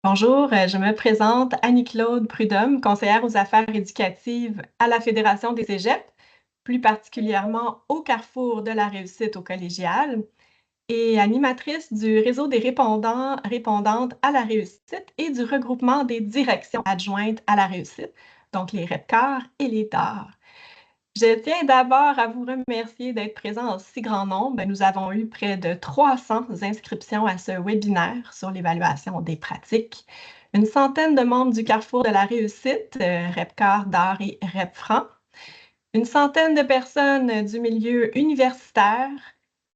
Bonjour, je me présente Annie-Claude Prudhomme, conseillère aux affaires éducatives à la Fédération des cégeps, plus particulièrement au Carrefour de la réussite au collégial, et animatrice du réseau des répondantes à la réussite et du regroupement des directions adjointes à la réussite, donc les REPCAR et les DAR. Je tiens d'abord à vous remercier d'être présent en si grand nombre. Nous avons eu près de 300 inscriptions à ce webinaire sur l'évaluation des pratiques. Une centaine de membres du Carrefour de la réussite, REPCAR, DAR et REPFRAN. Une centaine de personnes du milieu universitaire,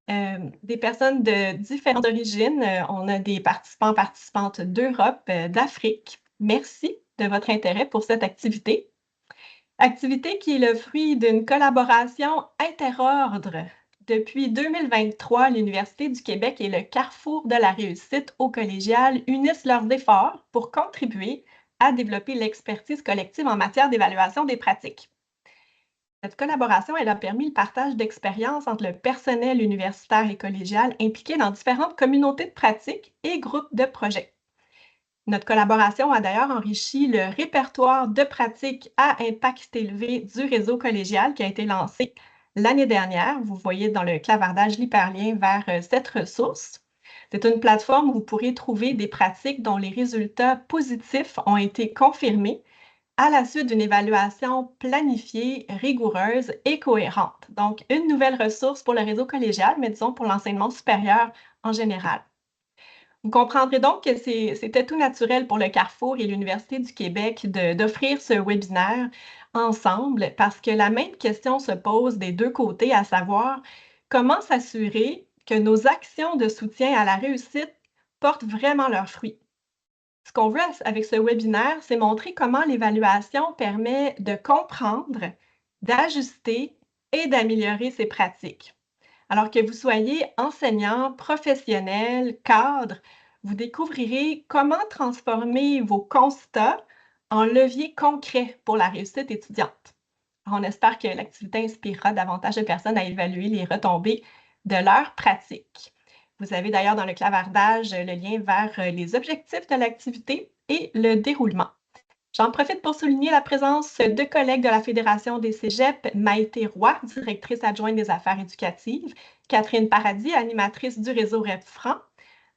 des personnes de différentes origines. On a des participantes d'Europe, d'Afrique. Merci de votre intérêt pour cette activité. Activité qui est le fruit d'une collaboration interordre. Depuis 2023, l'Université du Québec et le Carrefour de la réussite au collégial unissent leurs efforts pour contribuer à développer l'expertise collective en matière d'évaluation des pratiques. Cette collaboration, elle a permis le partage d'expériences entre le personnel universitaire et collégial impliqué dans différentes communautés de pratiques et groupes de projets. Notre collaboration a d'ailleurs enrichi le répertoire de pratiques à impact élevé du réseau collégial qui a été lancé l'année dernière. Vous voyez dans le clavardage l'hyperlien vers cette ressource. C'est une plateforme où vous pourrez trouver des pratiques dont les résultats positifs ont été confirmés à la suite d'une évaluation planifiée, rigoureuse et cohérente. Donc, une nouvelle ressource pour le réseau collégial, mais disons pour l'enseignement supérieur en général. Vous comprendrez donc que c'était tout naturel pour le Carrefour et l'Université du Québec d'offrir ce webinaire ensemble parce que la même question se pose des deux côtés, à savoir comment s'assurer que nos actions de soutien à la réussite portent vraiment leurs fruits. Ce qu'on veut avec ce webinaire, c'est montrer comment l'évaluation permet de comprendre, d'ajuster et d'améliorer ces pratiques. Alors que vous soyez enseignant, professionnel, cadre, vous découvrirez comment transformer vos constats en leviers concrets pour la réussite étudiante. On espère que l'activité inspirera davantage de personnes à évaluer les retombées de leurs pratiques. Vous avez d'ailleurs dans le clavardage le lien vers les objectifs de l'activité et le déroulement. J'en profite pour souligner la présence de collègues de la Fédération des cégeps, Maïté Roy, directrice adjointe des affaires éducatives, Catherine Paradis, animatrice du réseau REPFRAN,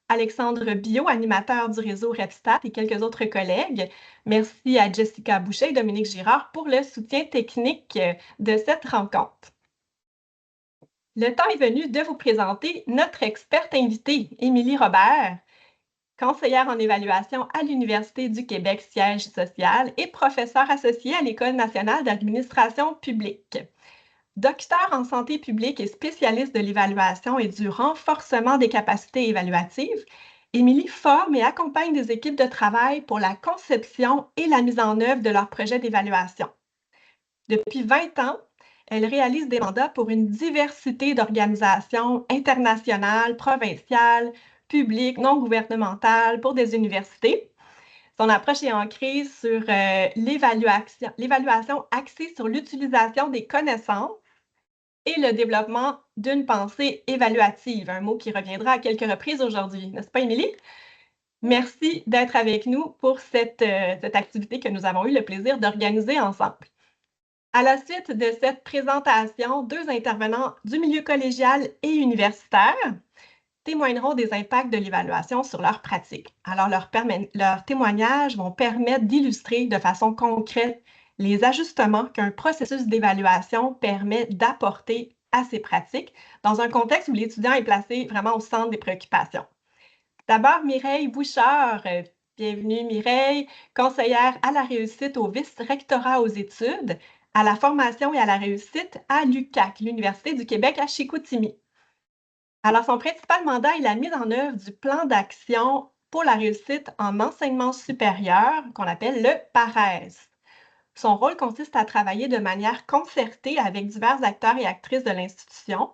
Alexandre Biot, animateur du réseau REPSTAT et quelques autres collègues. Merci à Jessica Boucher et Dominique Girard pour le soutien technique de cette rencontre. Le temps est venu de vous présenter notre experte invitée, Émilie Robert, conseillère en évaluation à l'Université du Québec, siège social, et professeure associée à l'École nationale d'administration publique. Docteur en santé publique et spécialiste de l'évaluation et du renforcement des capacités évaluatives, Émilie forme et accompagne des équipes de travail pour la conception et la mise en œuvre de leurs projets d'évaluation. Depuis 20 ans, elle réalise des mandats pour une diversité d'organisations internationales, provinciales, publiques, non gouvernementales, pour des universités. Son approche est ancrée sur l'évaluation axée sur l'utilisation des connaissances et le développement d'une pensée évaluative, un mot qui reviendra à quelques reprises aujourd'hui, n'est-ce pas, Émilie? Merci d'être avec nous pour cette activité que nous avons eu le plaisir d'organiser ensemble. À la suite de cette présentation, deux intervenants du milieu collégial et universitaire témoigneront des impacts de l'évaluation sur leur pratique. Alors, leurs témoignages vont permettre d'illustrer de façon concrète les ajustements qu'un processus d'évaluation permet d'apporter à ces pratiques dans un contexte où l'étudiant est placé vraiment au centre des préoccupations. D'abord, Mireille Bouchard. Bienvenue, Mireille, conseillère à la réussite au vice-rectorat aux études, à la formation et à la réussite à l'UQAC, l'Université du Québec à Chicoutimi. Alors, son principal mandat est la mise en œuvre du plan d'action pour la réussite en enseignement supérieur, qu'on appelle le PARES. Son rôle consiste à travailler de manière concertée avec divers acteurs et actrices de l'institution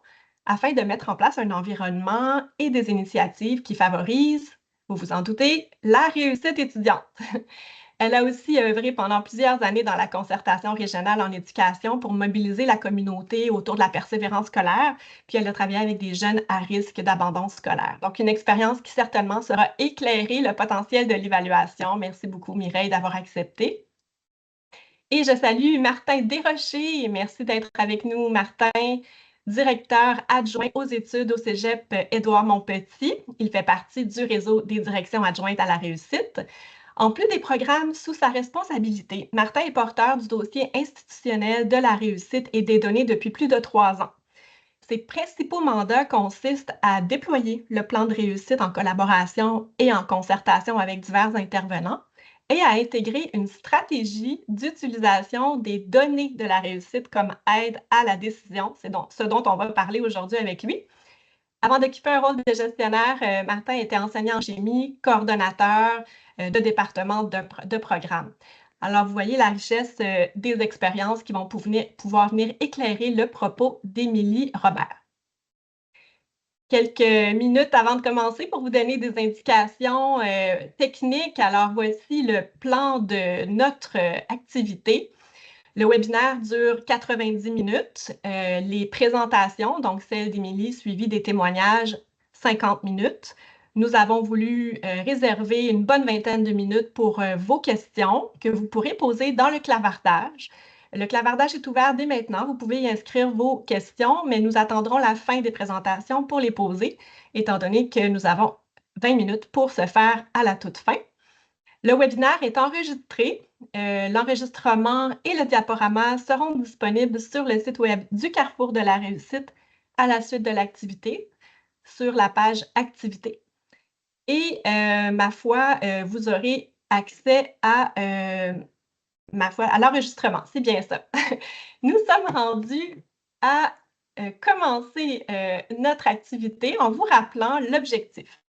afin de mettre en place un environnement et des initiatives qui favorisent, vous vous en doutez, la réussite étudiante. Elle a aussi œuvré pendant plusieurs années dans la concertation régionale en éducation pour mobiliser la communauté autour de la persévérance scolaire, puis elle a travaillé avec des jeunes à risque d'abandon scolaire. Donc, une expérience qui certainement sera éclairer le potentiel de l'évaluation. Merci beaucoup, Mireille, d'avoir accepté. Et je salue Martin Desrochers. Merci d'être avec nous, Martin, directeur adjoint aux études au Cégep Édouard-Montpetit. Il fait partie du réseau des directions adjointes à la réussite. En plus des programmes sous sa responsabilité, Martin est porteur du dossier institutionnel de la réussite et des données depuis plus de 3 ans. Ses principaux mandats consistent à déployer le plan de réussite en collaboration et en concertation avec divers intervenants et à intégrer une stratégie d'utilisation des données de la réussite comme aide à la décision. C'est donc ce dont on va parler aujourd'hui avec lui. Avant d'occuper un rôle de gestionnaire, Martin était enseignant en chimie, coordonnateur de département de programme. Alors, vous voyez la richesse des expériences qui vont pouvoir venir éclairer le propos d'Émilie Robert. Quelques minutes avant de commencer pour vous donner des indications techniques. Alors, voici le plan de notre activité. Le webinaire dure 90 minutes. Les présentations, donc celle d'Émilie, suivies des témoignages, 50 minutes. Nous avons voulu réserver une bonne vingtaine de minutes pour vos questions que vous pourrez poser dans le clavardage. Le clavardage est ouvert dès maintenant. Vous pouvez y inscrire vos questions, mais nous attendrons la fin des présentations pour les poser, étant donné que nous avons 20 minutes pour se faire à la toute fin. Le webinaire est enregistré. L'enregistrement et le diaporama seront disponibles sur le site web du Carrefour de la réussite à la suite de l'activité, sur la page Activités. Et ma foi, vous aurez accès à l'enregistrement. C'est bien ça. Nous sommes rendus à commencer notre activité en vous rappelant l'objectif.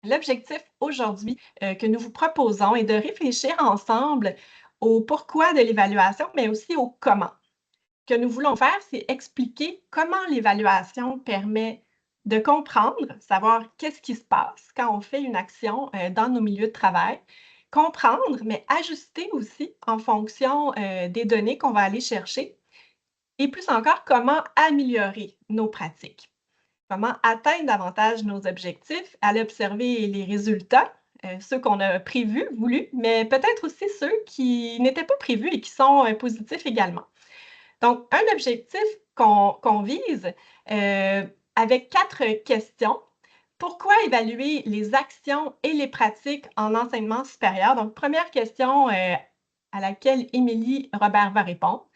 L'objectif aujourd'hui que nous vous proposons est de réfléchir ensemble au pourquoi de l'évaluation, mais aussi au comment. Ce que nous voulons faire, c'est expliquer comment l'évaluation permet de comprendre, savoir qu'est-ce qui se passe quand on fait une action dans nos milieux de travail, comprendre, mais ajuster aussi en fonction des données qu'on va aller chercher, et plus encore, comment améliorer nos pratiques. Comment atteindre davantage nos objectifs, aller observer les résultats, ceux qu'on a prévus, voulus, mais peut-être aussi ceux qui n'étaient pas prévus et qui sont positifs également. Donc, un objectif qu'on vise avec 4 questions. Pourquoi évaluer les actions et les pratiques en enseignement supérieur? Donc, première question à laquelle Émilie Robert va répondre.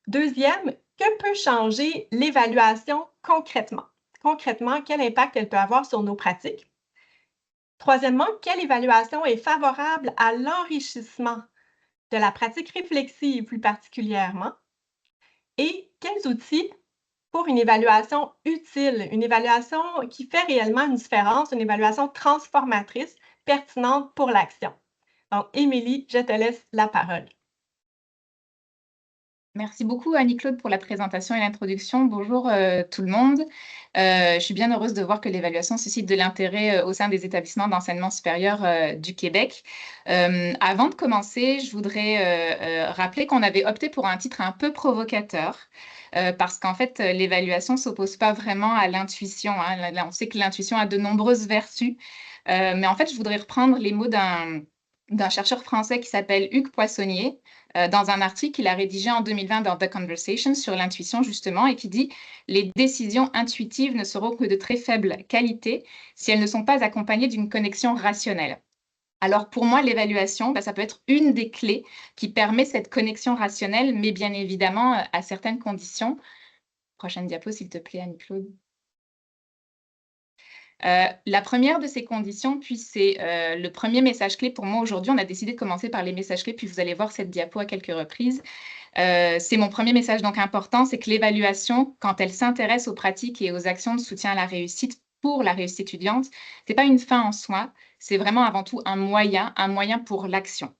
Deuxième, que peut changer l'évaluation concrètement? Concrètement, quel impact elle peut avoir sur nos pratiques? Troisièmement, quelle évaluation est favorable à l'enrichissement de la pratique réflexive plus particulièrement? Et quels outils pour une évaluation utile, une évaluation qui fait réellement une différence, une évaluation transformatrice, pertinente pour l'action? Donc, Émilie, je te laisse la parole. Merci beaucoup Annie-Claude pour la présentation et l'introduction. Bonjour tout le monde. Je suis bien heureuse de voir que l'évaluation suscite de l'intérêt au sein des établissements d'enseignement supérieur du Québec. Avant de commencer, je voudrais rappeler qu'on avait opté pour un titre un peu provocateur parce qu'en fait, l'évaluation ne s'oppose pas vraiment à l'intuition. Hein. On sait que l'intuition a de nombreuses vertus, mais en fait, je voudrais reprendre les mots d'un chercheur français qui s'appelle Hugues Poissonnier, dans un article qu'il a rédigé en 2020 dans The Conversation sur l'intuition justement, et qui dit « Les décisions intuitives ne seront que de très faible qualité si elles ne sont pas accompagnées d'une connexion rationnelle. » Alors pour moi, l'évaluation, ça peut être une des clés qui permet cette connexion rationnelle, mais bien évidemment à certaines conditions. Prochaine diapo, s'il te plaît, Annie-Claude. La première de ces conditions, puis c'est le premier message clé pour moi aujourd'hui. On a décidé de commencer par les messages clés, puis vous allez voir cette diapo à quelques reprises. C'est mon premier message donc important, c'est que l'évaluation, quand elle s'intéresse aux pratiques et aux actions de soutien à la réussite pour la réussite étudiante, ce n'est pas une fin en soi, c'est vraiment avant tout un moyen pour l'action.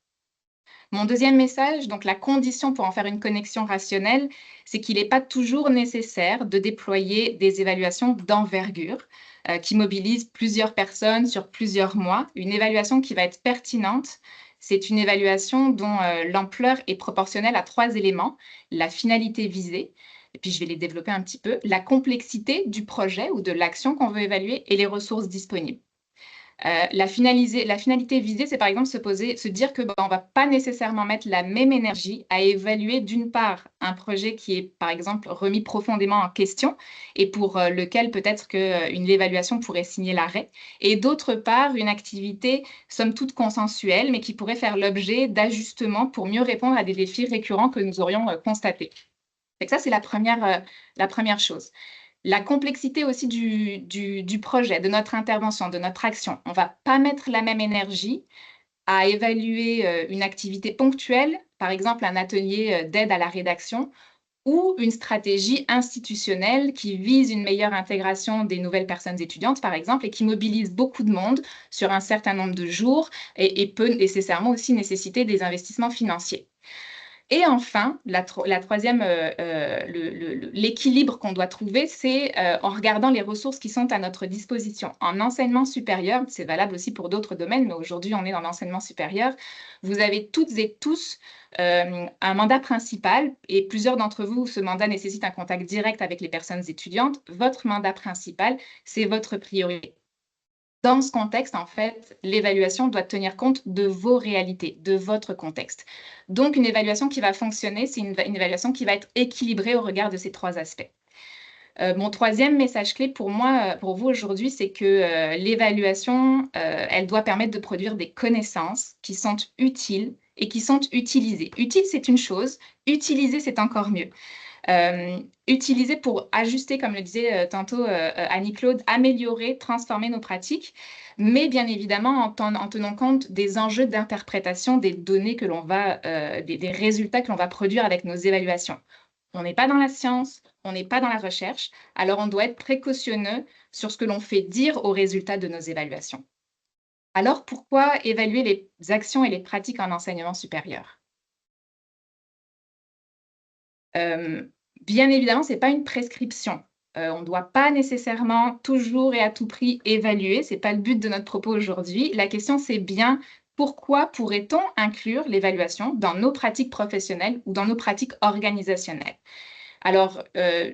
Mon deuxième message, donc la condition pour en faire une connexion rationnelle, c'est qu'il n'est pas toujours nécessaire de déployer des évaluations d'envergure qui mobilisent plusieurs personnes sur plusieurs mois. Une évaluation qui va être pertinente, C'est une évaluation dont l'ampleur est proportionnelle à 3 éléments: la finalité visée, et puis je vais les développer un petit peu, la complexité du projet ou de l'action qu'on veut évaluer et les ressources disponibles. La finalité visée, c'est par exemple se dire que on ne va pas nécessairement mettre la même énergie à évaluer d'une part un projet qui est par exemple remis profondément en question et pour lequel peut-être qu'une évaluation pourrait signer l'arrêt, et d'autre part une activité somme toute consensuelle mais qui pourrait faire l'objet d'ajustements pour mieux répondre à des défis récurrents que nous aurions constatés. Donc ça, c'est la première chose. La complexité aussi du projet, de notre intervention, de notre action. On ne va pas mettre la même énergie à évaluer une activité ponctuelle, par exemple un atelier d'aide à la rédaction, ou une stratégie institutionnelle qui vise une meilleure intégration des nouvelles personnes étudiantes, par exemple, et qui mobilise beaucoup de monde sur un certain nombre de jours et peut nécessairement aussi nécessiter des investissements financiers. Et enfin, l'équilibre qu'on doit trouver, c'est en regardant les ressources qui sont à notre disposition. En enseignement supérieur, c'est valable aussi pour d'autres domaines, mais aujourd'hui, on est dans l'enseignement supérieur. Vous avez toutes et tous un mandat principal, et plusieurs d'entre vous, ce mandat nécessite un contact direct avec les personnes étudiantes. Votre mandat principal, c'est votre priorité. Dans ce contexte, en fait, l'évaluation doit tenir compte de vos réalités, de votre contexte. Donc, une évaluation qui va fonctionner, c'est une évaluation qui va être équilibrée au regard de ces 3 aspects. Mon troisième message clé pour moi, pour vous aujourd'hui, c'est que l'évaluation, elle doit permettre de produire des connaissances qui sont utiles et qui sont utilisées. Utile, c'est une chose, utiliser, c'est encore mieux. Utiliser pour ajuster, comme le disait tantôt Annie-Claude, améliorer, transformer nos pratiques, mais bien évidemment en tenant compte des enjeux d'interprétation des données que l'on va, des résultats que l'on va produire avec nos évaluations. On n'est pas dans la science, on n'est pas dans la recherche, alors on doit être précautionneux sur ce que l'on fait dire aux résultats de nos évaluations. Alors pourquoi évaluer les actions et les pratiques en enseignement supérieur? Bien évidemment, ce n'est pas une prescription. On ne doit pas nécessairement toujours et à tout prix évaluer, ce n'est pas le but de notre propos aujourd'hui. La question, c'est bien pourquoi pourrait-on inclure l'évaluation dans nos pratiques professionnelles ou dans nos pratiques organisationnelles? Alors,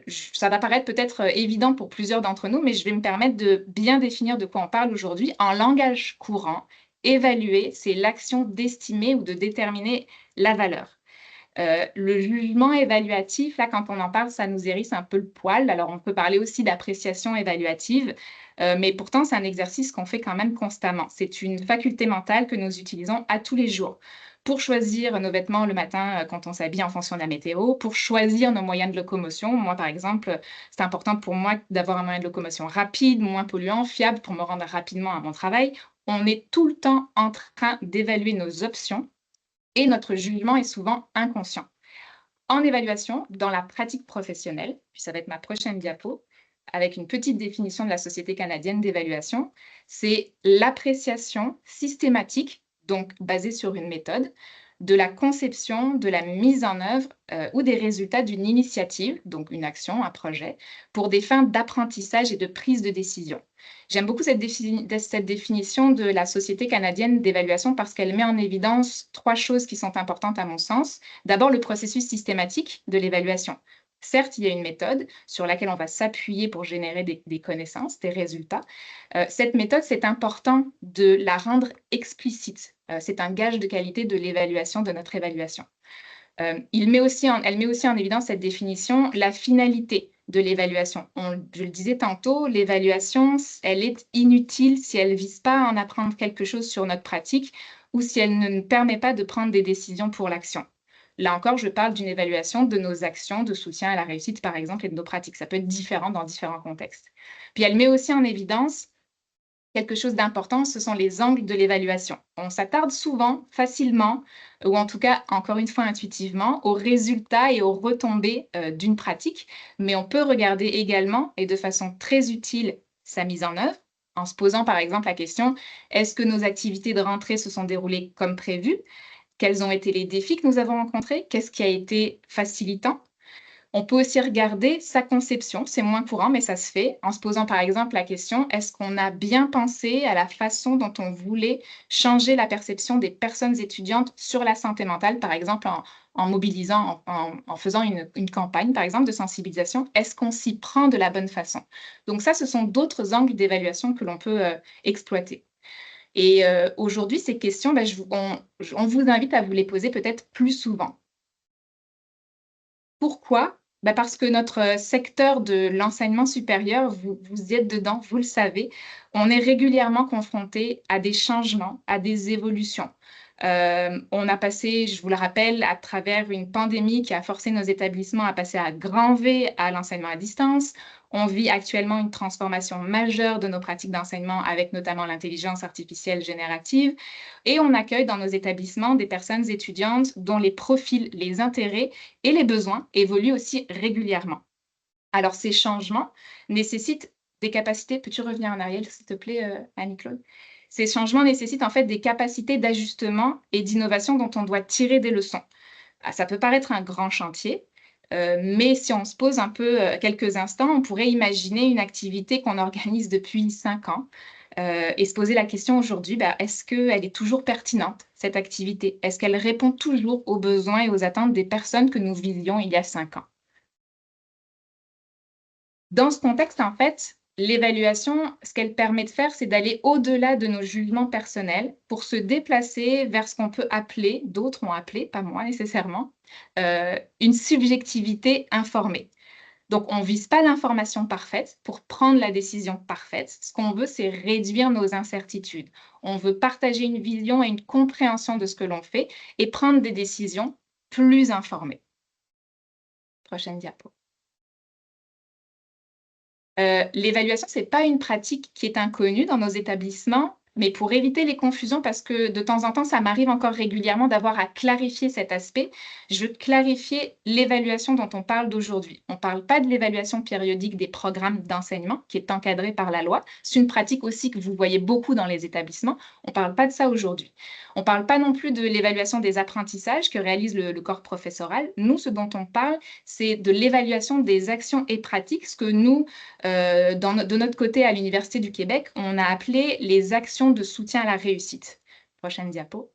ça va paraître peut-être évident pour plusieurs d'entre nous, mais je vais me permettre de bien définir de quoi on parle aujourd'hui. En langage courant, évaluer, c'est l'action d'estimer ou de déterminer la valeur. Le jugement évaluatif, là, quand on en parle, ça nous hérisse un peu le poil. Alors, on peut parler aussi d'appréciation évaluative, mais pourtant, c'est un exercice qu'on fait quand même constamment. C'est une faculté mentale que nous utilisons à tous les jours pour choisir nos vêtements le matin quand on s'habille en fonction de la météo, pour choisir nos moyens de locomotion. Moi, par exemple, c'est important pour moi d'avoir un moyen de locomotion rapide, moins polluant, fiable pour me rendre rapidement à mon travail. On est tout le temps en train d'évaluer nos options et notre jugement est souvent inconscient. En évaluation, dans la pratique professionnelle, puis ça va être ma prochaine diapo, avec une petite définition de la Société canadienne d'évaluation, c'est l'appréciation systématique, donc basée sur une méthode, de la conception, de la mise en œuvre ou des résultats d'une initiative, donc une action, un projet, pour des fins d'apprentissage et de prise de décision. J'aime beaucoup cette définition de la Société canadienne d'évaluation parce qu'elle met en évidence 3 choses qui sont importantes à mon sens. D'abord, le processus systématique de l'évaluation. Certes, il y a une méthode sur laquelle on va s'appuyer pour générer des connaissances, des résultats. Cette méthode, c'est important de la rendre explicite. C'est un gage de qualité de l'évaluation, de notre évaluation. Elle met aussi en évidence cette définition, la finalité de l'évaluation. Je le disais tantôt, l'évaluation, elle est inutile si elle ne vise pas à en apprendre quelque chose sur notre pratique ou si elle ne nous permet pas de prendre des décisions pour l'action. Là encore, je parle d'une évaluation de nos actions de soutien à la réussite, par exemple, et de nos pratiques. Ça peut être différent dans différents contextes. Puis elle met aussi en évidence quelque chose d'important, ce sont les angles de l'évaluation. On s'attarde souvent, facilement, ou en tout cas, encore une fois, intuitivement, aux résultats et aux retombées d'une pratique, mais on peut regarder également, et de façon très utile, sa mise en œuvre, en se posant par exemple la question, est-ce que nos activités de rentrée se sont déroulées comme prévu? Quels ont été les défis que nous avons rencontrés? Qu'est-ce qui a été facilitant? On peut aussi regarder sa conception, c'est moins courant, mais ça se fait, en se posant par exemple la question, est-ce qu'on a bien pensé à la façon dont on voulait changer la perception des personnes étudiantes sur la santé mentale, par exemple en mobilisant, en faisant une campagne, par exemple, de sensibilisation, est-ce qu'on s'y prend de la bonne façon? Donc ça, ce sont d'autres angles d'évaluation que l'on peut exploiter. Et aujourd'hui, ces questions, on vous invite à vous les poser peut-être plus souvent. Pourquoi? Parce que notre secteur de l'enseignement supérieur, vous y êtes dedans, vous le savez, on est régulièrement confronté à des changements, à des évolutions. On a passé, je vous le rappelle, à travers une pandémie qui a forcé nos établissements à passer à grand V à l'enseignement à distance. On vit actuellement une transformation majeure de nos pratiques d'enseignement avec notamment l'intelligence artificielle générative. Et on accueille dans nos établissements des personnes étudiantes dont les profils, les intérêts et les besoins évoluent aussi régulièrement. Alors, ces changements nécessitent des capacités. Peux-tu revenir en arrière, s'il te plaît, Annie-Claude? Ces changements nécessitent en fait des capacités d'ajustement et d'innovation dont on doit tirer des leçons. Ça peut paraître un grand chantier, mais si on se pose un peu quelques instants, on pourrait imaginer une activité qu'on organise depuis 5 ans et se poser la question aujourd'hui, est-ce qu'elle est toujours pertinente, cette activité? Est-ce qu'elle répond toujours aux besoins et aux attentes des personnes que nous visions il y a 5 ans? Dans ce contexte, en fait, l'évaluation, ce qu'elle permet de faire, c'est d'aller au-delà de nos jugements personnels pour se déplacer vers ce qu'on peut appeler, d'autres ont appelé, pas moi nécessairement, une subjectivité informée. Donc, on ne vise pas l'information parfaite pour prendre la décision parfaite. Ce qu'on veut, c'est réduire nos incertitudes. On veut partager une vision et une compréhension de ce que l'on fait et prendre des décisions plus informées. Prochaine diapo. L'évaluation, ce n'est pas une pratique qui est inconnue dans nos établissements, mais pour éviter les confusions, parce que de temps en temps, ça m'arrive encore régulièrement d'avoir à clarifier cet aspect, je veux clarifier l'évaluation dont on parle d'aujourd'hui. On ne parle pas de l'évaluation périodique des programmes d'enseignement qui est encadrée par la loi. C'est une pratique aussi que vous voyez beaucoup dans les établissements. On ne parle pas de ça aujourd'hui. On ne parle pas non plus de l'évaluation des apprentissages que réalise le corps professoral. Nous, ce dont on parle, c'est de l'évaluation des actions et pratiques, ce que nous, de notre côté, à l'Université du Québec, on a appelé les actions de soutien à la réussite. Prochaine diapo.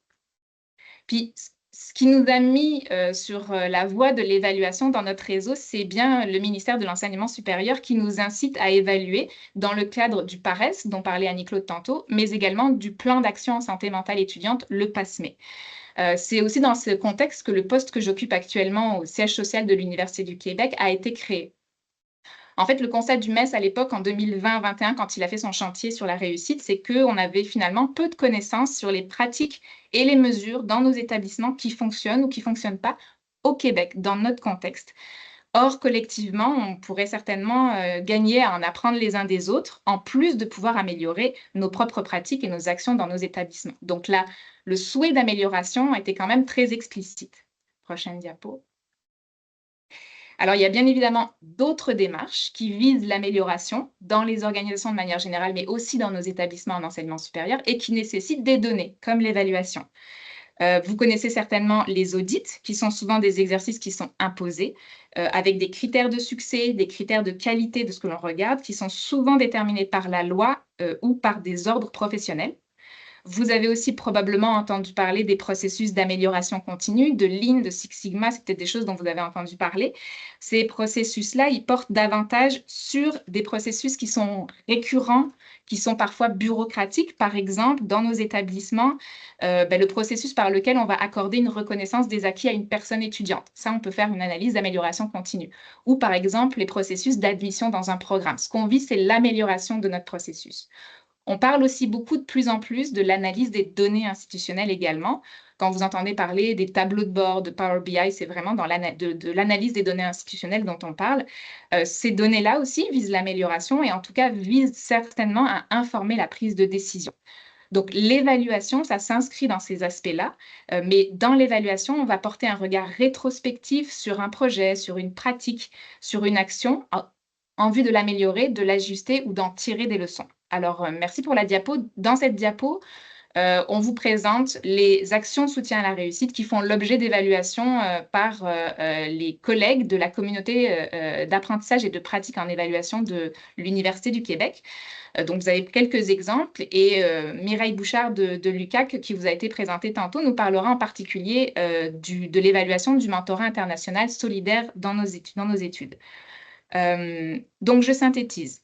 Puis, ce qui nous a mis sur la voie de l'évaluation dans notre réseau, c'est bien le ministère de l'Enseignement supérieur qui nous incite à évaluer dans le cadre du PARES, dont parlait Annie-Claude tantôt, mais également du plan d'action en santé mentale étudiante, le PASME. C'est aussi dans ce contexte que le poste que j'occupe actuellement au siège social de l'Université du Québec a été créé. En fait, le constat du MES à l'époque, en 2020-21, quand il a fait son chantier sur la réussite, c'est qu'on avait finalement peu de connaissances sur les pratiques et les mesures dans nos établissements qui fonctionnent ou qui ne fonctionnent pas au Québec, dans notre contexte. Or, collectivement, on pourrait certainement gagner à en apprendre les uns des autres, en plus de pouvoir améliorer nos propres pratiques et nos actions dans nos établissements. Donc là, le souhait d'amélioration était quand même très explicite. Prochaine diapo. Alors, il y a bien évidemment d'autres démarches qui visent l'amélioration dans les organisations de manière générale, mais aussi dans nos établissements en enseignement supérieur et qui nécessitent des données, comme l'évaluation. Vous connaissez certainement les audits, qui sont souvent des exercices qui sont imposés, avec des critères de succès, des critères de qualité de ce que l'on regarde, qui sont souvent déterminés par la loi ou par des ordres professionnels. Vous avez aussi probablement entendu parler des processus d'amélioration continue, de Lean, de Six Sigma, c'est peut-être des choses dont vous avez entendu parler. Ces processus-là, ils portent davantage sur des processus qui sont récurrents, qui sont parfois bureaucratiques. Par exemple, dans nos établissements, le processus par lequel on va accorder une reconnaissance des acquis à une personne étudiante. Ça, on peut faire une analyse d'amélioration continue. Ou par exemple, les processus d'admission dans un programme. Ce qu'on vit, c'est l'amélioration de notre processus. On parle aussi beaucoup de plus en plus de l'analyse des données institutionnelles également. Quand vous entendez parler des tableaux de bord, de Power BI, c'est vraiment dans de l'analyse des données institutionnelles dont on parle. Ces données-là aussi visent l'amélioration et en tout cas visent certainement à informer la prise de décision. Donc, l'évaluation, ça s'inscrit dans ces aspects-là, mais dans l'évaluation, on va porter un regard rétrospectif sur un projet, sur une pratique, sur une action, en vue de l'améliorer, de l'ajuster ou d'en tirer des leçons. Alors, merci pour la diapo. Dans cette diapo, on vous présente les actions de soutien à la réussite qui font l'objet d'évaluation par les collègues de la communauté d'apprentissage et de pratique en évaluation de l'Université du Québec. Donc, vous avez quelques exemples et Mireille Bouchard de l'UQAC, qui vous a été présentée tantôt, nous parlera en particulier de l'évaluation du mentorat international solidaire dans nos études. Donc, je synthétise.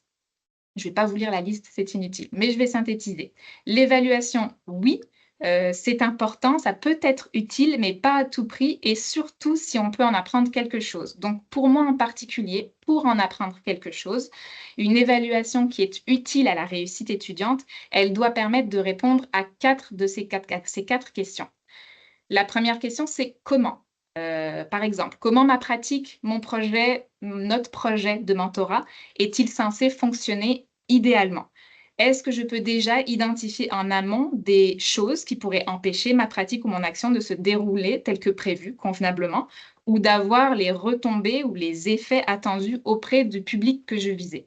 Je ne vais pas vous lire la liste, c'est inutile, mais je vais synthétiser. L'évaluation, oui, c'est important, ça peut être utile, mais pas à tout prix, et surtout si on peut en apprendre quelque chose. Donc, pour moi en particulier, pour en apprendre quelque chose, une évaluation qui est utile à la réussite étudiante, elle doit permettre de répondre à ces quatre questions. La première question, c'est comment? Par exemple, comment ma pratique, mon projet, notre projet de mentorat est-il censé fonctionner idéalement? Est-ce que je peux déjà identifier en amont des choses qui pourraient empêcher ma pratique ou mon action de se dérouler tel que prévu, convenablement, ou d'avoir les retombées ou les effets attendus auprès du public que je visais?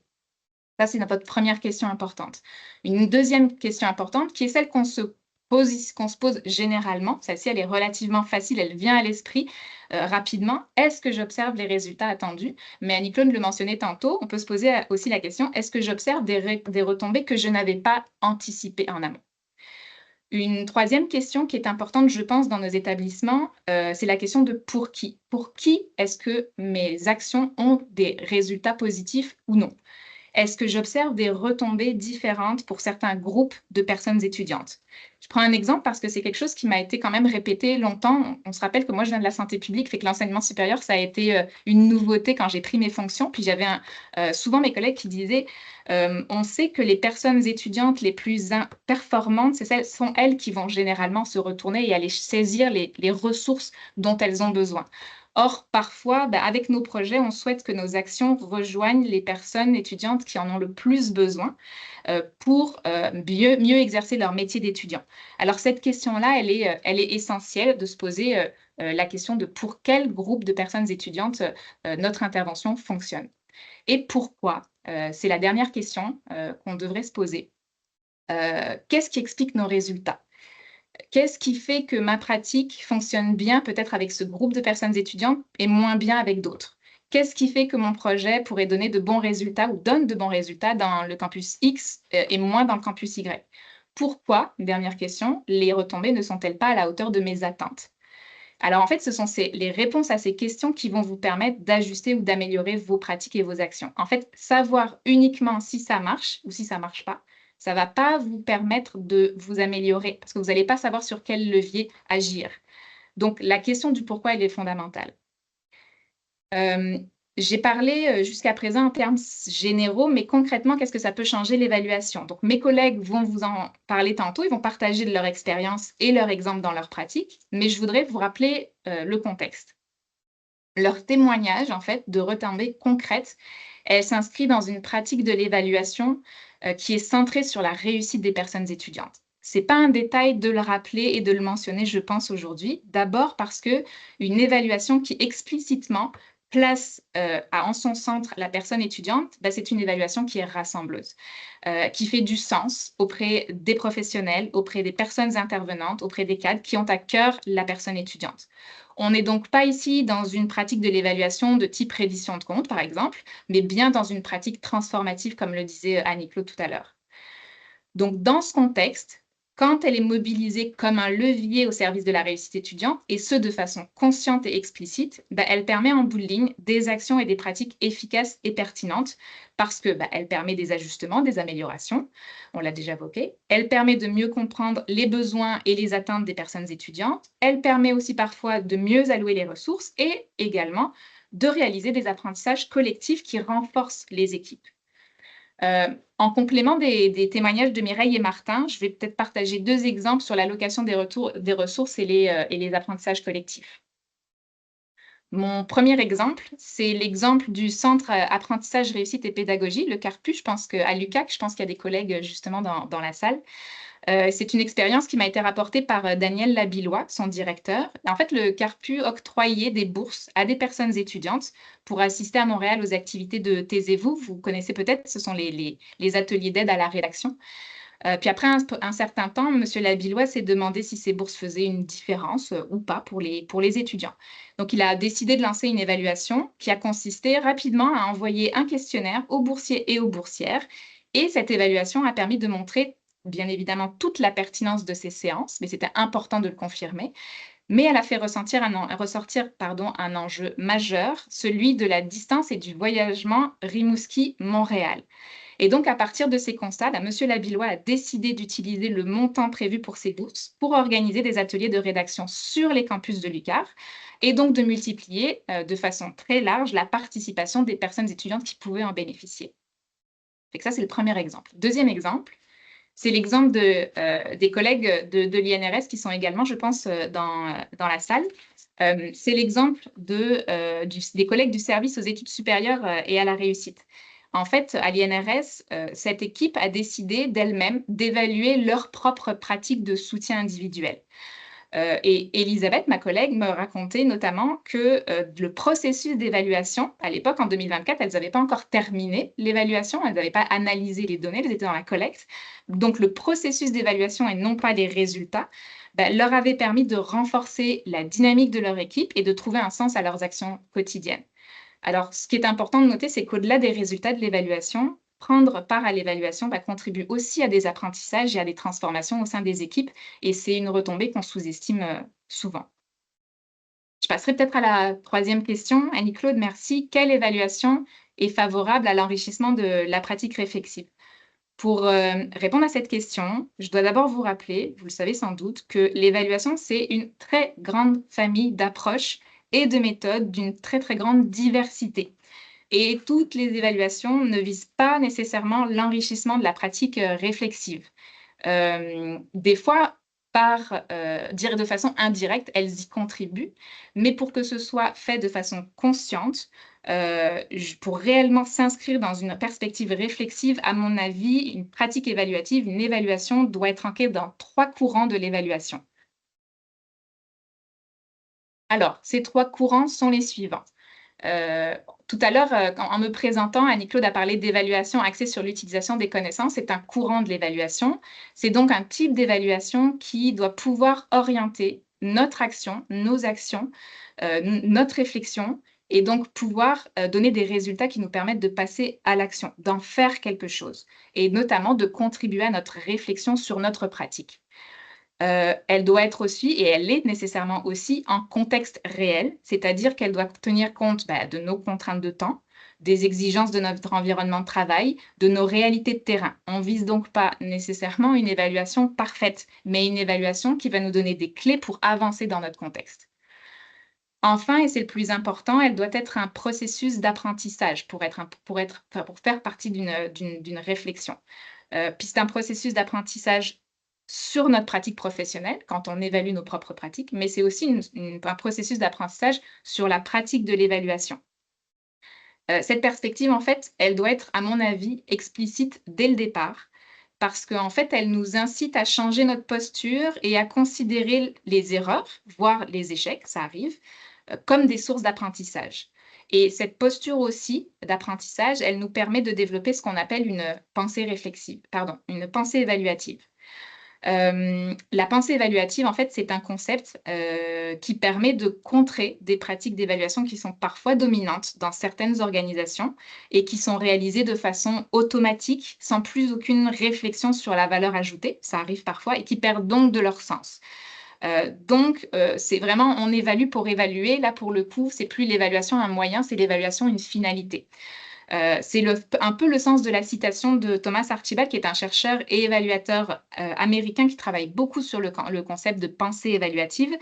Ça, c'est notre première question importante. Une deuxième question importante qui est celle qu'on se pose généralement. Celle-ci, elle est relativement facile, elle vient à l'esprit rapidement. Est-ce que j'observe les résultats attendus? Mais Annie-Claude le mentionnait tantôt, on peut se poser aussi la question, est-ce que j'observe des retombées que je n'avais pas anticipées en amont? Une troisième question qui est importante, je pense, dans nos établissements, c'est la question de pour qui. Pour qui est-ce que mes actions ont des résultats positifs ou non? Est-ce que j'observe des retombées différentes pour certains groupes de personnes étudiantes? Je prends un exemple parce que c'est quelque chose qui m'a été quand même répété longtemps. On se rappelle que moi, je viens de la santé publique, fait que l'enseignement supérieur, ça a été une nouveauté quand j'ai pris mes fonctions. Puis j'avais souvent mes collègues qui disaient on sait que les personnes étudiantes les plus performantes, sont elles qui vont généralement se retourner et aller saisir les ressources dont elles ont besoin. Or, parfois, avec nos projets, on souhaite que nos actions rejoignent les personnes étudiantes qui en ont le plus besoin pour mieux exercer leur métier d'étudiant. Alors, cette question-là, elle est essentielle de se poser la question de pour quel groupe de personnes étudiantes notre intervention fonctionne. Et pourquoi? C'est la dernière question qu'on devrait se poser. Qu'est-ce qui explique nos résultats? Qu'est-ce qui fait que ma pratique fonctionne bien peut-être avec ce groupe de personnes étudiantes et moins bien avec d'autres? Qu'est-ce qui fait que mon projet pourrait donner de bons résultats ou donne de bons résultats dans le campus X et moins dans le campus Y? Pourquoi, dernière question, les retombées ne sont-elles pas à la hauteur de mes attentes? Alors en fait, ce sont les réponses à ces questions qui vont vous permettre d'ajuster ou d'améliorer vos pratiques et vos actions. En fait, savoir uniquement si ça marche ou si ça ne marche pas, ça ne va pas vous permettre de vous améliorer parce que vous n'allez pas savoir sur quel levier agir. Donc, la question du pourquoi, elle est fondamentale. J'ai parlé jusqu'à présent en termes généraux, mais concrètement, qu'est-ce que ça peut changer l'évaluation? Donc, mes collègues vont vous en parler tantôt, ils vont partager de leur expérience et leur exemple dans leur pratique, mais je voudrais vous rappeler le contexte. Leur témoignage, en fait, de retombées concrètes, elle s'inscrit dans une pratique de l'évaluation qui est centrée sur la réussite des personnes étudiantes. Ce n'est pas un détail de le rappeler et de le mentionner, je pense, aujourd'hui. D'abord parce qu'une évaluation qui explicitement place en son centre la personne étudiante, c'est une évaluation qui est rassembleuse, qui fait du sens auprès des professionnels, auprès des personnes intervenantes, auprès des cadres qui ont à cœur la personne étudiante. On n'est donc pas ici dans une pratique de l'évaluation de type reddition de compte, par exemple, mais bien dans une pratique transformative, comme le disait Annie-Claude tout à l'heure. Donc, dans ce contexte, quand elle est mobilisée comme un levier au service de la réussite étudiante, et ce de façon consciente et explicite, elle permet en bout de ligne des actions et des pratiques efficaces et pertinentes parce que elle permet des ajustements, des améliorations, on l'a déjà évoqué. Elle permet de mieux comprendre les besoins et les attentes des personnes étudiantes. Elle permet aussi parfois de mieux allouer les ressources et également de réaliser des apprentissages collectifs qui renforcent les équipes. En complément des témoignages de Mireille et Martin, je vais peut-être partager 2 exemples sur l'allocation des ressources et les apprentissages collectifs. Mon premier exemple, c'est l'exemple du Centre Apprentissage, Réussite et Pédagogie, le CARPU. Je pense qu'à l'UQAC, je pense qu'il y a des collègues justement dans la salle. C'est une expérience qui m'a été rapportée par Daniel Labillois, son directeur. En fait, le CARPU octroyait des bourses à des personnes étudiantes pour assister à Montréal aux activités de Taisez-vous. Vous connaissez peut-être, ce sont les ateliers d'aide à la rédaction. Puis après un certain temps, M. Labillois s'est demandé si ces bourses faisaient une différence ou pas pour les étudiants. Donc, il a décidé de lancer une évaluation qui a consisté rapidement à envoyer un questionnaire aux boursiers et aux boursières. Et cette évaluation a permis de montrer, bien évidemment, toute la pertinence de ces séances, mais c'était important de le confirmer. Mais elle a fait ressortir un enjeu majeur, celui de la distance et du voyagement Rimouski-Montréal. Et donc, à partir de ces constats, M. Labillois a décidé d'utiliser le montant prévu pour ces bourses pour organiser des ateliers de rédaction sur les campus de l'UQAR et donc de multiplier de façon très large la participation des personnes étudiantes qui pouvaient en bénéficier. Et ça, c'est le premier exemple. Deuxième exemple, c'est l'exemple des collègues de l'INRS qui sont également, je pense, dans la salle. C'est l'exemple des collègues du service aux études supérieures et à la réussite. En fait, à l'INRS, cette équipe a décidé d'elle-même d'évaluer leurs propres pratiques de soutien individuel. Et Elisabeth, ma collègue, me racontait notamment que le processus d'évaluation, à l'époque, en 2024, elles n'avaient pas encore terminé l'évaluation, elles n'avaient pas analysé les données, elles étaient dans la collecte. Donc, le processus d'évaluation et non pas les résultats leur avait permis de renforcer la dynamique de leur équipe et de trouver un sens à leurs actions quotidiennes. Alors, ce qui est important de noter, c'est qu'au-delà des résultats de l'évaluation, prendre part à l'évaluation contribue aussi à des apprentissages et à des transformations au sein des équipes, et c'est une retombée qu'on sous-estime souvent. Je passerai peut-être à la troisième question. Annie-Claude, merci. Quelle évaluation est favorable à l'enrichissement de la pratique réflexive? Pour répondre à cette question, je dois d'abord vous rappeler, vous le savez sans doute, que l'évaluation, c'est une très grande famille d'approches et de méthodes d'une très, très grande diversité. Et toutes les évaluations ne visent pas nécessairement l'enrichissement de la pratique réflexive. Des fois, dire de façon indirecte, elles y contribuent, mais pour que ce soit fait de façon consciente, pour réellement s'inscrire dans une perspective réflexive, à mon avis, une pratique évaluative, une évaluation doit être ancrée dans 3 courants de l'évaluation. Alors, ces 3 courants sont les suivants. Tout à l'heure, en me présentant, Annie-Claude a parlé d'évaluation axée sur l'utilisation des connaissances. C'est un courant de l'évaluation. C'est donc un type d'évaluation qui doit pouvoir orienter notre action, nos actions, notre réflexion, et donc pouvoir donner des résultats qui nous permettent de passer à l'action, d'en faire quelque chose, et notamment de contribuer à notre réflexion sur notre pratique. Elle doit être aussi, et elle est nécessairement aussi, en contexte réel, c'est-à-dire qu'elle doit tenir compte de nos contraintes de temps, des exigences de notre environnement de travail, de nos réalités de terrain. On ne vise donc pas nécessairement une évaluation parfaite, mais une évaluation qui va nous donner des clés pour avancer dans notre contexte. Enfin, et c'est le plus important, elle doit être un processus d'apprentissage pour faire partie d'une réflexion. Puis c'est un processus d'apprentissage sur notre pratique professionnelle, quand on évalue nos propres pratiques, mais c'est aussi un processus d'apprentissage sur la pratique de l'évaluation. Cette perspective, en fait, elle doit être, à mon avis, explicite dès le départ, parce qu'en fait, elle nous incite à changer notre posture et à considérer les erreurs, voire les échecs, ça arrive, comme des sources d'apprentissage. Et cette posture aussi d'apprentissage, elle nous permet de développer ce qu'on appelle une pensée évaluative. La pensée évaluative, en fait, c'est un concept qui permet de contrer des pratiques d'évaluation qui sont parfois dominantes dans certaines organisations et qui sont réalisées de façon automatique, sans plus aucune réflexion sur la valeur ajoutée, ça arrive parfois, et qui perdent donc de leur sens. C'est vraiment, on évalue pour évaluer. Là, pour le coup, c'est plus l'évaluation un moyen, c'est l'évaluation une finalité. C'est un peu le sens de la citation de Thomas Archibald, qui est un chercheur et évaluateur américain qui travaille beaucoup sur le concept de pensée évaluative,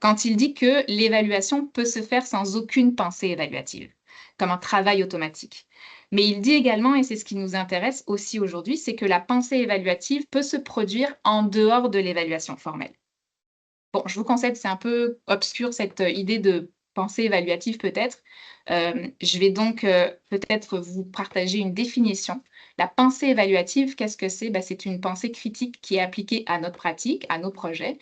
quand il dit que l'évaluation peut se faire sans aucune pensée évaluative, comme un travail automatique. Mais il dit également, et c'est ce qui nous intéresse aussi aujourd'hui, c'est que la pensée évaluative peut se produire en dehors de l'évaluation formelle. Bon, je vous concède, c'est un peu obscur cette idée de pensée évaluative peut-être. Je vais donc peut-être vous partager une définition. La pensée évaluative, qu'est-ce que c'est? C'est une pensée critique qui est appliquée à notre pratique, à nos projets,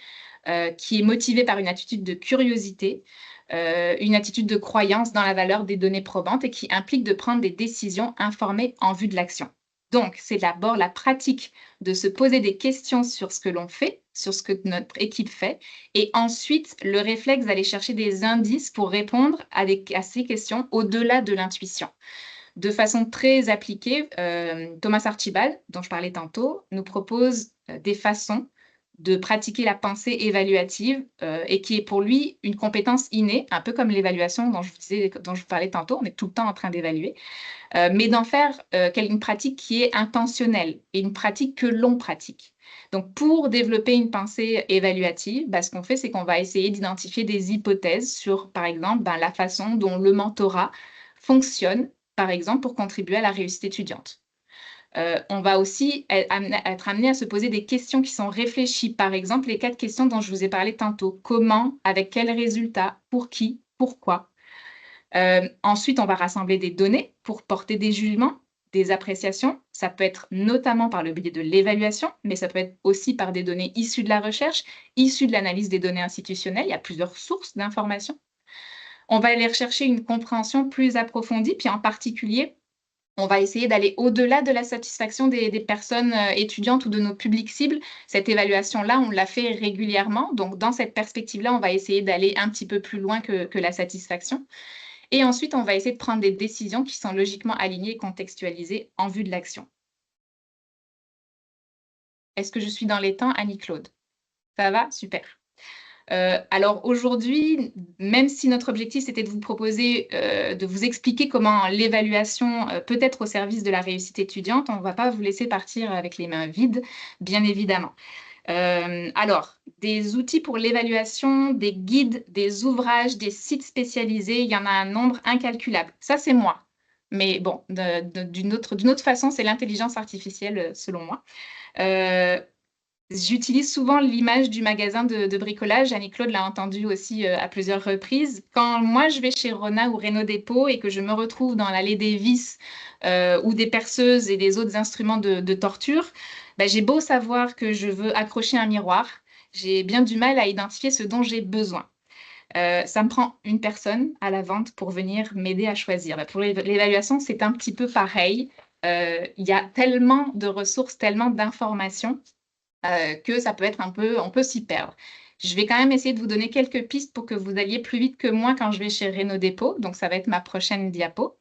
qui est motivée par une attitude de curiosité, une attitude de croyance dans la valeur des données probantes et qui implique de prendre des décisions informées en vue de l'action. Donc, c'est d'abord la pratique de se poser des questions sur ce que l'on fait, sur ce que notre équipe fait, et ensuite le réflexe d'aller chercher des indices pour répondre à ces questions au-delà de l'intuition. De façon très appliquée, Thomas Archibald, dont je parlais tantôt, nous propose des façons de pratiquer la pensée évaluative et qui est pour lui une compétence innée, un peu comme l'évaluation dont je vous parlais tantôt, on est tout le temps en train d'évaluer, mais d'en faire une pratique qui est intentionnelle et une pratique que l'on pratique. Donc, pour développer une pensée évaluative, ce qu'on fait, c'est qu'on va essayer d'identifier des hypothèses sur, par exemple, la façon dont le mentorat fonctionne, par exemple, pour contribuer à la réussite étudiante. On va aussi être amené à se poser des questions qui sont réfléchies. Par exemple, les 4 questions dont je vous ai parlé tantôt. Comment, avec quels résultats, pour qui, pourquoi. Ensuite, on va rassembler des données pour porter des jugements, des appréciations. Ça peut être notamment par le biais de l'évaluation, mais ça peut être aussi par des données issues de la recherche, issues de l'analyse des données institutionnelles. Il y a plusieurs sources d'informations. On va aller rechercher une compréhension plus approfondie, puis en particulier, on va essayer d'aller au-delà de la satisfaction des personnes étudiantes ou de nos publics cibles. Cette évaluation-là, on la fait régulièrement. Donc, dans cette perspective-là, on va essayer d'aller un petit peu plus loin que la satisfaction. Et ensuite, on va essayer de prendre des décisions qui sont logiquement alignées et contextualisées en vue de l'action. Est-ce que je suis dans les temps, Annie-Claude? Ça va? Super. Alors aujourd'hui, même si notre objectif c'était de vous proposer, de vous expliquer comment l'évaluation peut être au service de la réussite étudiante, on ne va pas vous laisser partir avec les mains vides, bien évidemment. Alors, des outils pour l'évaluation, des guides, des ouvrages, des sites spécialisés, il y en a un nombre incalculable. Ça, c'est moi. Mais bon, d'une autre façon, c'est l'intelligence artificielle, selon moi. J'utilise souvent l'image du magasin de bricolage. Annie-Claude l'a entendu aussi à plusieurs reprises. Quand moi, je vais chez Rona ou Renault Dépôt et que je me retrouve dans l'allée des vis ou des perceuses et des autres instruments de torture, j'ai beau savoir que je veux accrocher un miroir, j'ai bien du mal à identifier ce dont j'ai besoin. Ça me prend une personne à la vente pour venir m'aider à choisir. Pour l'évaluation, c'est un petit peu pareil. Il y a tellement de ressources, tellement d'informations que ça peut être on peut s'y perdre. Je vais quand même essayer de vous donner quelques pistes pour que vous alliez plus vite que moi quand je vais chez Renault Dépôt. Donc, ça va être ma prochaine diapo.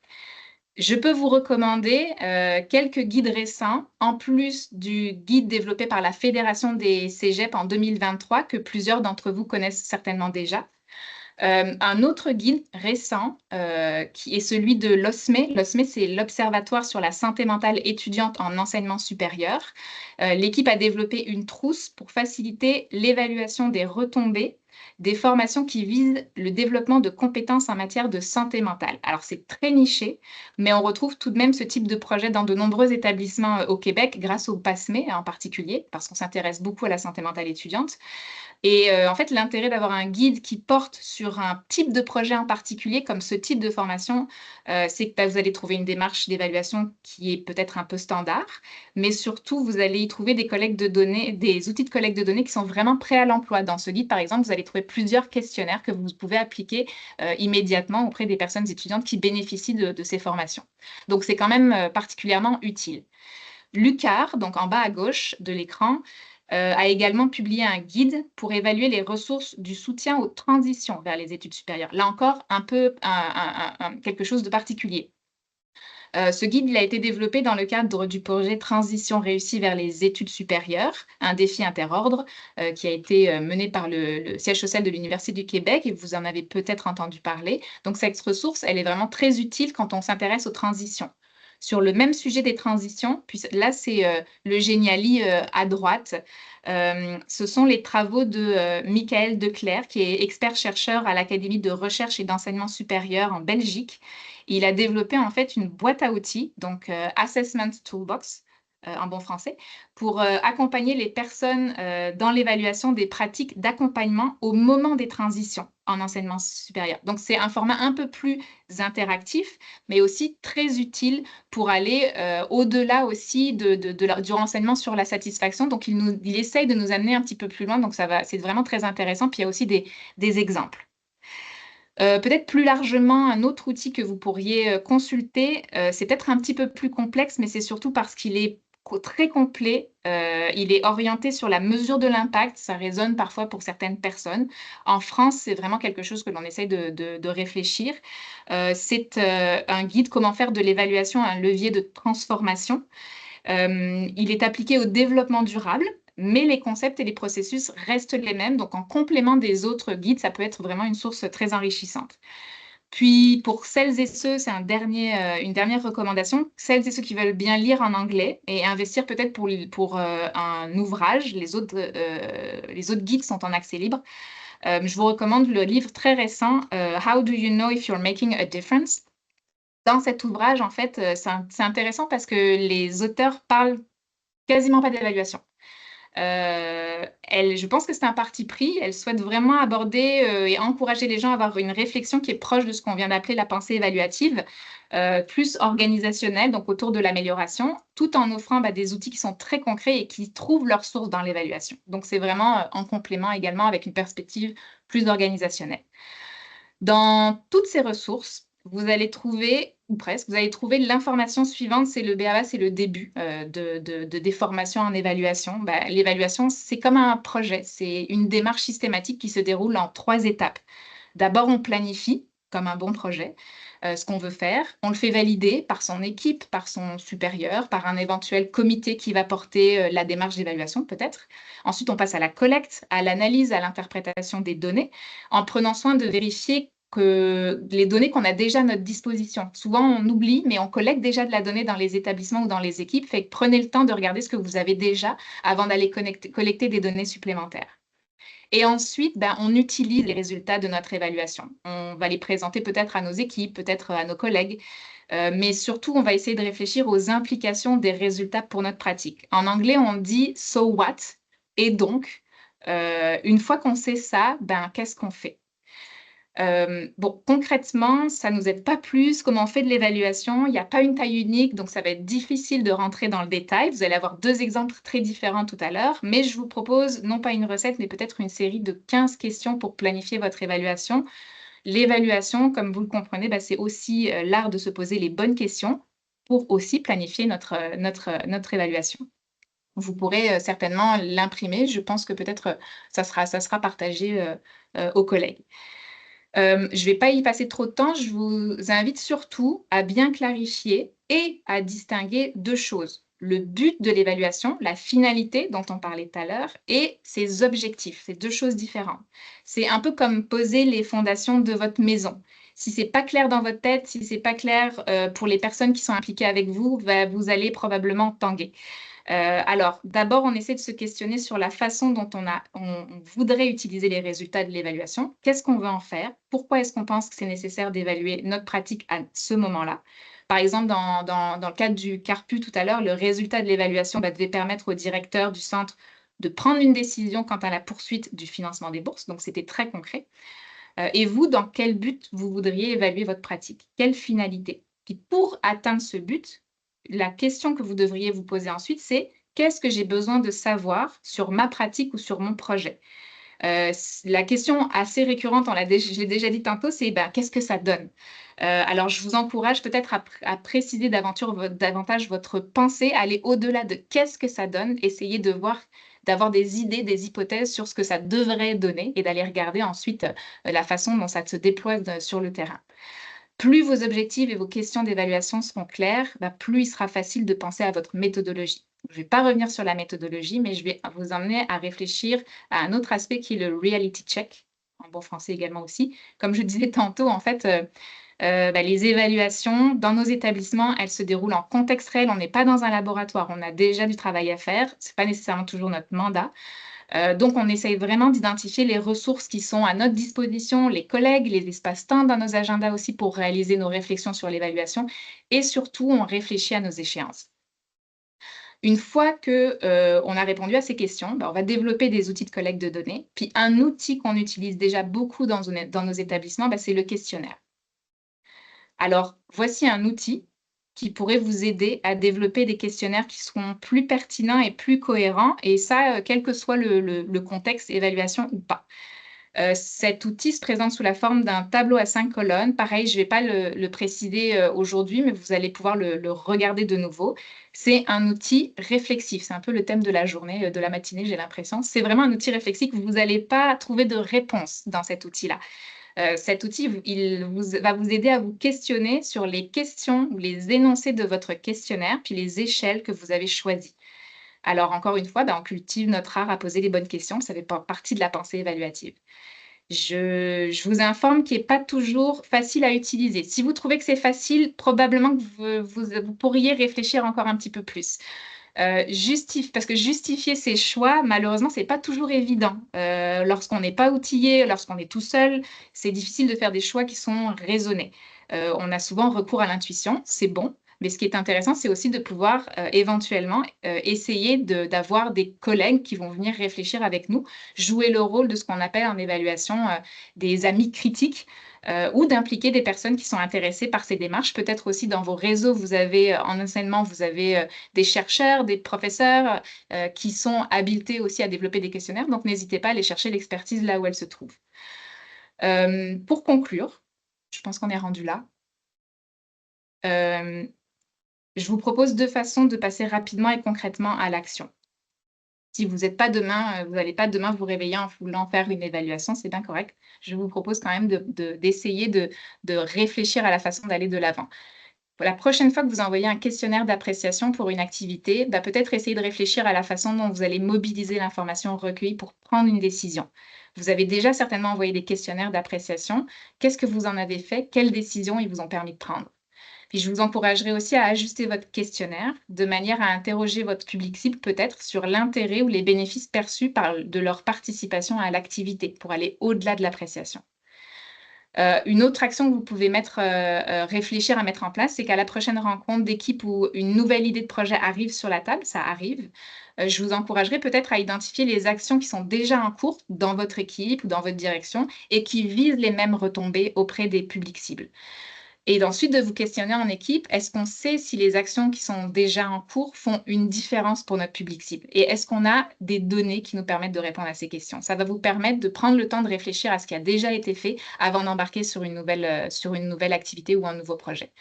Je peux vous recommander quelques guides récents, en plus du guide développé par la Fédération des Cégeps en 2023, que plusieurs d'entre vous connaissent certainement déjà. Un autre guide récent qui est celui de l'OSME. L'OSME, c'est l'Observatoire sur la santé mentale étudiante en enseignement supérieur. L'équipe a développé une trousse pour faciliter l'évaluation des retombées des formations qui visent le développement de compétences en matière de santé mentale. Alors, c'est très niché, mais on retrouve tout de même ce type de projet dans de nombreux établissements au Québec, grâce au PASME en particulier, parce qu'on s'intéresse beaucoup à la santé mentale étudiante. Et en fait, l'intérêt d'avoir un guide qui porte sur un type de projet en particulier, comme ce type de formation, c'est que vous allez trouver une démarche d'évaluation qui est peut-être un peu standard, mais surtout, vous allez y trouver des outils de collecte de données qui sont vraiment prêts à l'emploi. Dans ce guide, par exemple, vous allez trouver plusieurs questionnaires que vous pouvez appliquer immédiatement auprès des personnes étudiantes qui bénéficient de ces formations. Donc, c'est quand même particulièrement utile. Lucar, donc en bas à gauche de l'écran, a également publié un guide pour évaluer les ressources du soutien aux transitions vers les études supérieures. Là encore, un peu quelque chose de particulier. Ce guide il a été développé dans le cadre du projet Transition réussie vers les études supérieures, un défi interordre qui a été mené par le siège social de l'Université du Québec, et vous en avez peut-être entendu parler. Donc, cette ressource, elle est vraiment très utile quand on s'intéresse aux transitions. Sur le même sujet des transitions, puis là, c'est le Géniali à droite. Ce sont les travaux de Michael Declercq, qui est expert-chercheur à l'Académie de recherche et d'enseignement supérieur en Belgique. Il a développé en fait une boîte à outils, donc Assessment Toolbox, en bon français, pour accompagner les personnes dans l'évaluation des pratiques d'accompagnement au moment des transitions en enseignement supérieur. Donc, c'est un format un peu plus interactif, mais aussi très utile pour aller au-delà aussi du renseignement sur la satisfaction. Donc, il essaye de nous amener un petit peu plus loin. Donc, c'est vraiment très intéressant. Puis, il y a aussi des exemples. Peut-être plus largement, un autre outil que vous pourriez consulter, c'est peut-être un petit peu plus complexe, mais c'est surtout parce qu'il est très complet. Il est orienté sur la mesure de l'impact. Ça résonne parfois pour certaines personnes. En France, c'est vraiment quelque chose que l'on essaye de réfléchir. C'est un guide comment faire de l'évaluation un levier de transformation. Il est appliqué au développement durable, mais les concepts et les processus restent les mêmes. Donc, en complément des autres guides, ça peut être vraiment une source très enrichissante. Puis, pour celles et ceux, c'est une dernière recommandation, celles et ceux qui veulent bien lire en anglais et investir peut-être pour un ouvrage, les autres guides sont en accès libre. Je vous recommande le livre très récent, How do you know if you're making a difference? Dans cet ouvrage, en fait, c'est intéressant parce que les auteurs parlent quasiment pas d'évaluation. Je pense que c'est un parti pris. Elle souhaite vraiment aborder et encourager les gens à avoir une réflexion qui est proche de ce qu'on vient d'appeler la pensée évaluative, plus organisationnelle, donc autour de l'amélioration, tout en offrant des outils qui sont très concrets et qui trouvent leur source dans l'évaluation. Donc, c'est vraiment en complément également avec une perspective plus organisationnelle. Dans toutes ces ressources, vous allez trouver, ou presque, vous allez trouver l'information suivante, c'est le BABA, c'est le début des formations en évaluation. L'évaluation, c'est comme un projet, c'est une démarche systématique qui se déroule en 3 étapes. D'abord, on planifie, comme un bon projet, ce qu'on veut faire. On le fait valider par son équipe, par son supérieur, par un éventuel comité qui va porter la démarche d'évaluation, peut-être. Ensuite, on passe à la collecte, à l'analyse, à l'interprétation des données, en prenant soin de vérifier que les données qu'on a déjà à notre disposition. Souvent, on oublie, mais on collecte déjà de la donnée dans les établissements ou dans les équipes. Fait que prenez le temps de regarder ce que vous avez déjà avant d'aller collecter des données supplémentaires. Et ensuite, on utilise les résultats de notre évaluation. On va les présenter peut-être à nos équipes, peut-être à nos collègues, mais surtout, on va essayer de réfléchir aux implications des résultats pour notre pratique. En anglais, on dit "so what?" Et donc, une fois qu'on sait ça, qu'est-ce qu'on fait? Bon, concrètement, ça ne nous aide pas plus. Comment on fait de l'évaluation? Il n'y a pas une taille unique, donc ça va être difficile de rentrer dans le détail. Vous allez avoir 2 exemples très différents tout à l'heure, mais je vous propose non pas une recette, mais peut-être une série de 15 questions pour planifier votre évaluation. L'évaluation, comme vous le comprenez, c'est aussi l'art de se poser les bonnes questions pour aussi planifier notre évaluation. Vous pourrez certainement l'imprimer. Je pense que peut-être ça sera partagé aux collègues. Je ne vais pas y passer trop de temps. Je vous invite surtout à bien clarifier et à distinguer 2 choses. Le but de l'évaluation, la finalité dont on parlait tout à l'heure, et ses objectifs. C'est 2 choses différentes. C'est un peu comme poser les fondations de votre maison. Si ce n'est pas clair dans votre tête, si ce n'est pas clair pour les personnes qui sont impliquées avec vous, vous allez probablement tanguer. Alors, d'abord, on essaie de se questionner sur la façon dont on voudrait utiliser les résultats de l'évaluation. Qu'est-ce qu'on veut en faire? Pourquoi est-ce qu'on pense que c'est nécessaire d'évaluer notre pratique à ce moment-là? Par exemple, dans le cadre du CARPU tout à l'heure, le résultat de l'évaluation devait permettre au directeur du centre de prendre une décision quant à la poursuite du financement des bourses. Donc, c'était très concret. Et vous, dans quel but vous voudriez évaluer votre pratique? Quelle finalité? Puis pour atteindre ce but, la question que vous devriez vous poser ensuite, c'est qu'est-ce que j'ai besoin de savoir sur ma pratique ou sur mon projet? La question assez récurrente, je l'ai déjà dit tantôt, c'est qu'est-ce que ça donne? Alors, je vous encourage peut-être à préciser davantage votre pensée, aller au-delà de qu'est-ce que ça donne, essayer d'avoir des idées, des hypothèses sur ce que ça devrait donner et d'aller regarder ensuite la façon dont ça se déploie sur le terrain. Plus vos objectifs et vos questions d'évaluation seront clairs, plus il sera facile de penser à votre méthodologie. Je ne vais pas revenir sur la méthodologie, mais je vais vous emmener à réfléchir à un autre aspect qui est le reality check, en bon français également aussi. Comme je disais tantôt, en fait, les évaluations dans nos établissements, elles se déroulent en contexte réel. On n'est pas dans un laboratoire, on a déjà du travail à faire. Ce n'est pas nécessairement toujours notre mandat. Donc, on essaye vraiment d'identifier les ressources qui sont à notre disposition, les collègues, les espaces-temps dans nos agendas aussi pour réaliser nos réflexions sur l'évaluation. Et surtout, on réfléchit à nos échéances. Une fois qu'on a répondu à ces questions, on va développer des outils de collecte de données. Puis, un outil qu'on utilise déjà beaucoup dans nos établissements, c'est le questionnaire. Alors, voici un outil qui pourrait vous aider à développer des questionnaires qui seront plus pertinents et plus cohérents, et ça, quel que soit le contexte, évaluation ou pas. Cet outil se présente sous la forme d'un tableau à 5 colonnes. Pareil, je ne vais pas le préciser aujourd'hui, mais vous allez pouvoir le regarder de nouveau. C'est un outil réflexif. C'est un peu le thème de la journée, de la matinée, j'ai l'impression. C'est vraiment un outil réflexif. Vous n'allez pas trouver de réponse dans cet outil-là. Cet outil, va vous aider à vous questionner sur les questions ou les énoncés de votre questionnaire, puis les échelles que vous avez choisies. Alors, encore une fois, on cultive notre art à poser les bonnes questions. Ça fait partie de la pensée évaluative. Je vous informe qu'il n'est pas toujours facile à utiliser. Si vous trouvez que c'est facile, probablement que vous pourriez réfléchir encore un petit peu plus. Parce que justifier ses choix, malheureusement, c'est pas toujours évident. Lorsqu'on n'est pas outillé, lorsqu'on est tout seul, c'est difficile de faire des choix qui sont raisonnés. On a souvent recours à l'intuition, c'est bon, mais ce qui est intéressant, c'est aussi de pouvoir éventuellement essayer d'avoir des collègues qui vont venir réfléchir avec nous, jouer le rôle de ce qu'on appelle en évaluation des amis critiques. Ou d'impliquer des personnes qui sont intéressées par ces démarches. Peut-être aussi dans vos réseaux, vous avez en enseignement, vous avez des chercheurs, des professeurs qui sont habilités aussi à développer des questionnaires. Donc, n'hésitez pas à aller chercher l'expertise là où elle se trouve. Pour conclure, je pense qu'on est rendu là. Je vous propose 2 façons de passer rapidement et concrètement à l'action. Si vous n'êtes pas demain, vous n'allez pas demain vous réveiller en voulant faire une évaluation, c'est bien correct. Je vous propose quand même d'essayer de réfléchir à la façon d'aller de l'avant. La prochaine fois que vous envoyez un questionnaire d'appréciation pour une activité, peut-être essayer de réfléchir à la façon dont vous allez mobiliser l'information recueillie pour prendre une décision. Vous avez déjà certainement envoyé des questionnaires d'appréciation. Qu'est-ce que vous en avez fait? Quelles décisions ils vous ont permis de prendre? Puis je vous encouragerai aussi à ajuster votre questionnaire de manière à interroger votre public cible peut-être sur l'intérêt ou les bénéfices perçus de leur participation à l'activité pour aller au-delà de l'appréciation. Une autre action que vous pouvez réfléchir à mettre en place, c'est qu'à la prochaine rencontre d'équipe où une nouvelle idée de projet arrive sur la table, ça arrive, je vous encouragerai peut-être à identifier les actions qui sont déjà en cours dans votre équipe ou dans votre direction et qui visent les mêmes retombées auprès des publics cibles. Et ensuite, de vous questionner en équipe, est-ce qu'on sait si les actions qui sont déjà en cours font une différence pour notre public cible? Et est-ce qu'on a des données qui nous permettent de répondre à ces questions? Ça va vous permettre de prendre le temps de réfléchir à ce qui a déjà été fait avant d'embarquer sur une nouvelle activité ou un nouveau projet.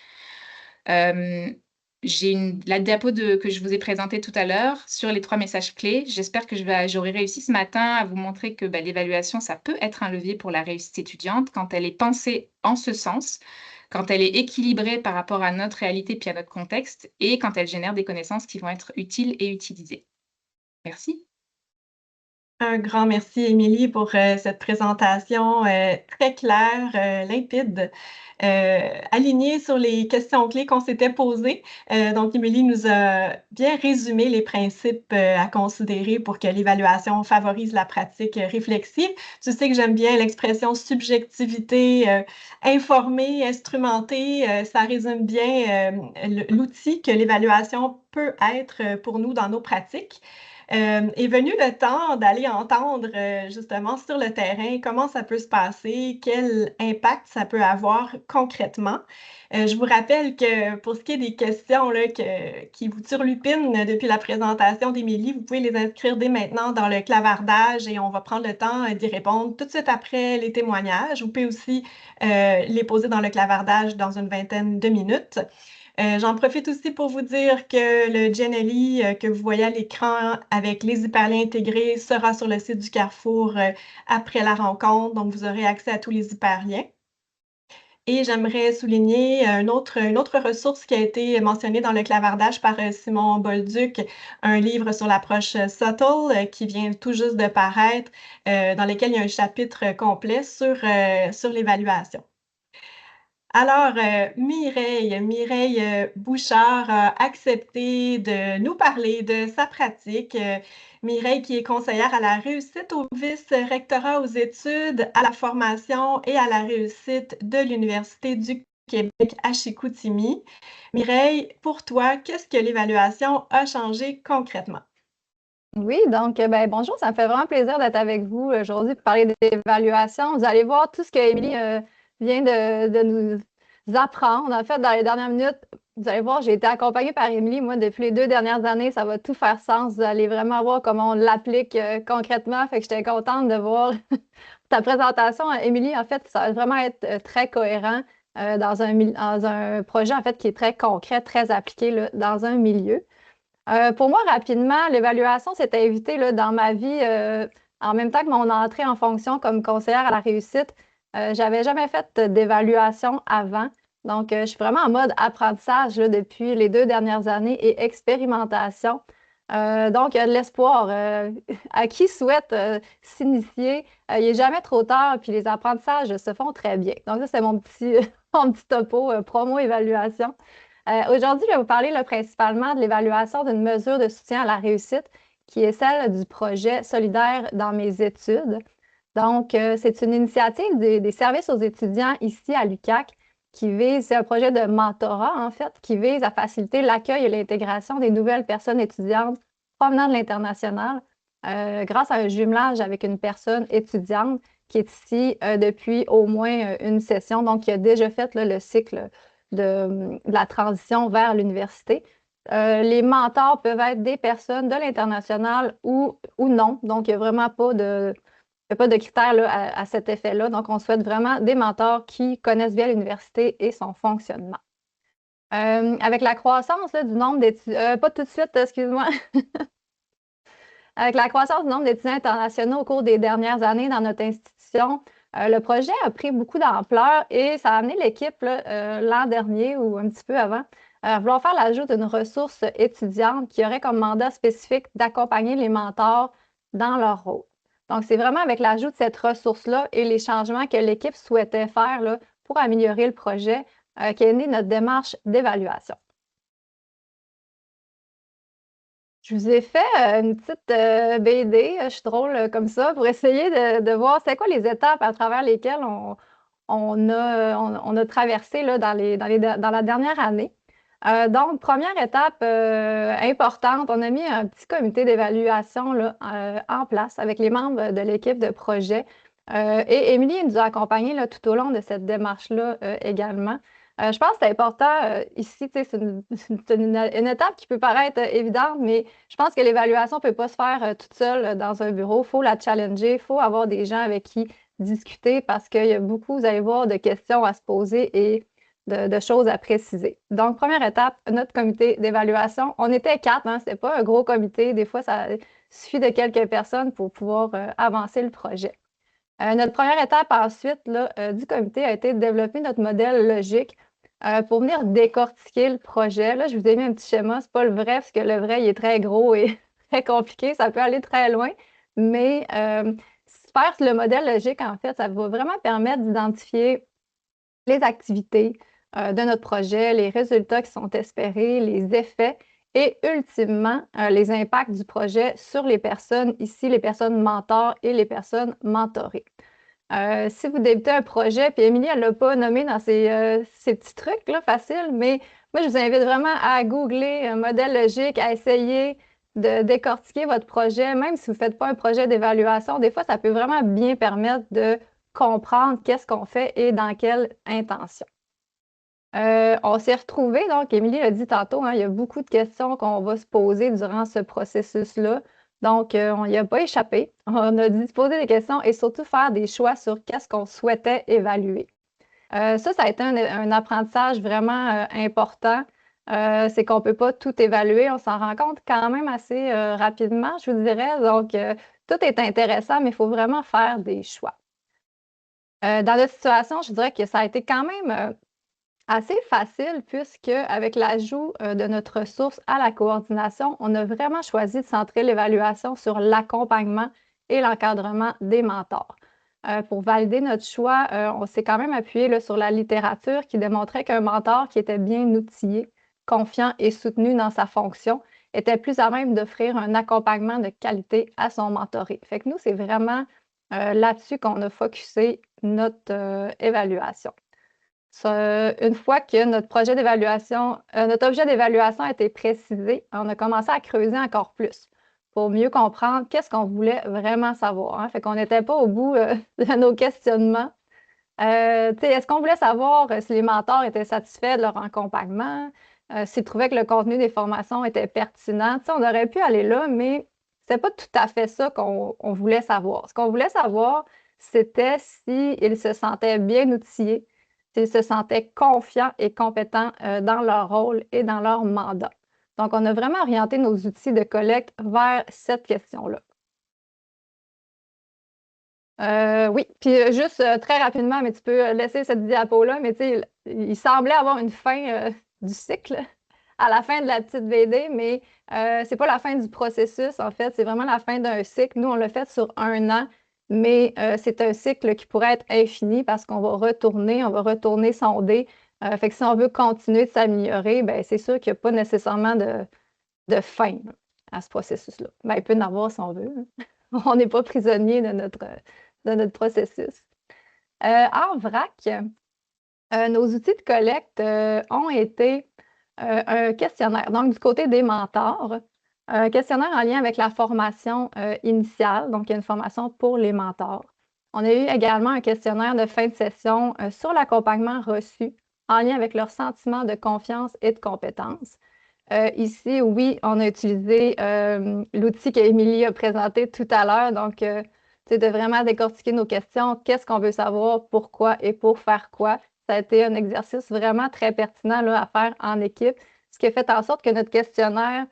J'ai la diapo que je vous ai présentée tout à l'heure sur les 3 messages clés. J'espère que j'aurai réussi ce matin à vous montrer que l'évaluation, ça peut être un levier pour la réussite étudiante quand elle est pensée en ce sens, quand elle est équilibrée par rapport à notre réalité puis à notre contexte et quand elle génère des connaissances qui vont être utiles et utilisées. Merci. Un grand merci, Émilie, pour cette présentation très claire, limpide, alignée sur les questions clés qu'on s'était posées. Donc, Émilie nous a bien résumé les principes à considérer pour que l'évaluation favorise la pratique réflexive. Tu sais que j'aime bien l'expression subjectivité informée, instrumentée. Ça résume bien l'outil que l'évaluation peut être pour nous dans nos pratiques. Est venu le temps d'aller entendre justement sur le terrain comment ça peut se passer, quel impact ça peut avoir concrètement. Je vous rappelle que pour ce qui est des questions là, qui vous turlupinent depuis la présentation d'Émilie, vous pouvez les inscrire dès maintenant dans le clavardage et on va prendre le temps d'y répondre tout de suite après les témoignages. Vous pouvez aussi les poser dans le clavardage dans une vingtaine de minutes. J'en profite aussi pour vous dire que le Genially que vous voyez à l'écran avec les hyperliens intégrés sera sur le site du Carrefour après la rencontre, donc vous aurez accès à tous les hyperliens. Et j'aimerais souligner une autre ressource qui a été mentionnée dans le clavardage par Simon Bolduc, un livre sur l'approche Subtle qui vient tout juste de paraître, dans lequel il y a un chapitre complet sur l'évaluation. Alors, Mireille Bouchard a accepté de nous parler de sa pratique. Mireille, qui est conseillère à la réussite au vice-rectorat aux études, à la formation et à la réussite de l'Université du Québec à Chicoutimi. Mireille, pour toi, qu'est-ce que l'évaluation a changé concrètement? Oui, donc, bonjour, ça me fait vraiment plaisir d'être avec vous aujourd'hui pour parler d'évaluation. Vous allez voir tout ce que Émilie vient de nous apprendre. En fait, dans les dernières minutes, Vous allez voir, j'ai été accompagnée par Émilie. Moi, depuis les 2 dernières années, ça va tout faire sens. Vous allez vraiment voir comment on l'applique concrètement. Fait que j'étais contente de voir ta présentation. Émilie, en fait, ça va vraiment être très cohérent dans un projet, en fait, qui est très concret, très appliqué là, dans un milieu. Pour moi, rapidement, l'évaluation s'était évitée là, dans ma vie en même temps que mon entrée en fonction comme conseillère à la réussite. J'avais jamais fait d'évaluation avant. Donc, je suis vraiment en mode apprentissage là, depuis les 2 dernières années et expérimentation. Donc, il y a de l'espoir. À qui souhaite s'initier, il n'est jamais trop tard, puis les apprentissages se font très bien. Donc, ça, c'est mon petit, mon petit topo promo-évaluation. Aujourd'hui, je vais vous parler là, principalement de l'évaluation d'une mesure de soutien à la réussite qui est celle du projet solidaire dans mes études. Donc, c'est une initiative des services aux étudiants ici à l'UQAC qui vise, c'est un projet de mentorat en fait, qui vise à faciliter l'accueil et l'intégration des nouvelles personnes étudiantes provenant de l'international grâce à un jumelage avec une personne étudiante qui est ici depuis au moins une session, donc qui a déjà fait là, le cycle de la transition vers l'université. Les mentors peuvent être des personnes de l'international ou non, donc il n'y a vraiment pas de critères là, à cet effet-là. Donc, on souhaite vraiment des mentors qui connaissent bien l'université et son fonctionnement. Avec la croissance là, du nombre d'étudiants, pas tout de suite, excuse-moi. Avec la croissance du nombre d'étudiants internationaux au cours des dernières années dans notre institution, le projet a pris beaucoup d'ampleur et ça a amené l'équipe l'an dernier ou un petit peu avant à vouloir faire l'ajout d'une ressource étudiante qui aurait comme mandat spécifique d'accompagner les mentors dans leur rôle. Donc, c'est vraiment avec l'ajout de cette ressource-là et les changements que l'équipe souhaitait faire là, pour améliorer le projet qu'est née notre démarche d'évaluation. Je vous ai fait une petite BD, je suis drôle comme ça, pour essayer de voir c'est quoi les étapes à travers lesquelles on a traversé là, dans la dernière année. Donc, première étape importante, on a mis un petit comité d'évaluation là, en place avec les membres de l'équipe de projet. Et Émilie nous a accompagnés là, tout au long de cette démarche-là également. Je pense que c'est important ici, c'est une étape qui peut paraître évidente, mais je pense que l'évaluation ne peut pas se faire toute seule dans un bureau. Il faut la challenger, il faut avoir des gens avec qui discuter parce qu'il y a beaucoup, vous allez voir, de questions à se poser et de choses à préciser. Donc, première étape, notre comité d'évaluation. On était 4, hein, ce n'est pas un gros comité. Des fois, ça suffit de quelques personnes pour pouvoir avancer le projet. Notre première étape ensuite là, du comité a été de développer notre modèle logique pour venir décortiquer le projet. Là, je vous ai mis un petit schéma, c'est pas le vrai parce que le vrai, il est très gros et très compliqué, ça peut aller très loin, mais faire le modèle logique, en fait, ça va vraiment permettre d'identifier les activités de notre projet, les résultats qui sont espérés, les effets et ultimement les impacts du projet sur les personnes ici, les personnes mentors et les personnes mentorées. Si vous débutez un projet, puis Émilie, elle ne l'a pas nommé dans ces petits trucs là, faciles, mais moi, je vous invite vraiment à googler un modèle logique, à essayer de décortiquer votre projet, même si vous ne faites pas un projet d'évaluation. Des fois, ça peut vraiment bien permettre de comprendre qu'est-ce qu'on fait et dans quelle intention. On s'est retrouvés, donc Émilie l'a dit tantôt, hein, il y a beaucoup de questions qu'on va se poser durant ce processus-là. Donc, on n'y a pas échappé. On a dû se poser des questions et surtout faire des choix sur qu'est-ce qu'on souhaitait évaluer. Ça a été un apprentissage vraiment important. C'est qu'on ne peut pas tout évaluer. On s'en rend compte quand même assez rapidement, je vous dirais. Donc, tout est intéressant, mais il faut vraiment faire des choix. Dans notre situation, je dirais que ça a été quand même assez facile puisque avec l'ajout de notre ressource à la coordination, on a vraiment choisi de centrer l'évaluation sur l'accompagnement et l'encadrement des mentors. Pour valider notre choix, on s'est quand même appuyé là, sur la littérature qui démontrait qu'un mentor qui était bien outillé, confiant et soutenu dans sa fonction était plus à même d'offrir un accompagnement de qualité à son mentoré. Fait que nous, c'est vraiment là-dessus qu'on a focusé notre évaluation. Une fois que notre projet d'évaluation, notre objet d'évaluation a été précisé, on a commencé à creuser encore plus pour mieux comprendre qu'est-ce qu'on voulait vraiment savoir. Hein. Fait qu'on n'était pas au bout de nos questionnements. Est-ce qu'on voulait savoir si les mentors étaient satisfaits de leur accompagnement? s'ils trouvaient que le contenu des formations était pertinent. On aurait pu aller là, mais c'est pas tout à fait ça qu'on voulait savoir. Ce qu'on voulait savoir, c'était s'ils se sentaient bien outillés, s'ils se sentaient confiants et compétents dans leur rôle et dans leur mandat. Donc, on a vraiment orienté nos outils de collecte vers cette question-là. Oui, puis juste très rapidement, mais tu peux laisser cette diapo-là, mais tu sais, il semblait avoir une fin du cycle à la fin de la petite BD, mais c'est pas la fin du processus, en fait, c'est vraiment la fin d'un cycle. Nous, on l'a fait sur 1 an, mais c'est un cycle qui pourrait être infini parce qu'on va retourner sonder. Fait que si on veut continuer de s'améliorer, ben c'est sûr qu'il n'y a pas nécessairement de fin là, à ce processus-là. Ben, il peut y en avoir si on veut. On n'est pas prisonnier de notre processus. En vrac, nos outils de collecte ont été un questionnaire. Donc, du côté des mentors, un questionnaire en lien avec la formation initiale, donc il y a une formation pour les mentors. On a eu également un questionnaire de fin de session sur l'accompagnement reçu en lien avec leur sentiment de confiance et de compétence. Ici, oui, on a utilisé l'outil qu'Émilie a présenté tout à l'heure, donc c'est de vraiment décortiquer nos questions, qu'est-ce qu'on veut savoir, pourquoi et pour faire quoi. Ça a été un exercice vraiment très pertinent là, à faire en équipe, ce qui a fait en sorte que notre questionnaire,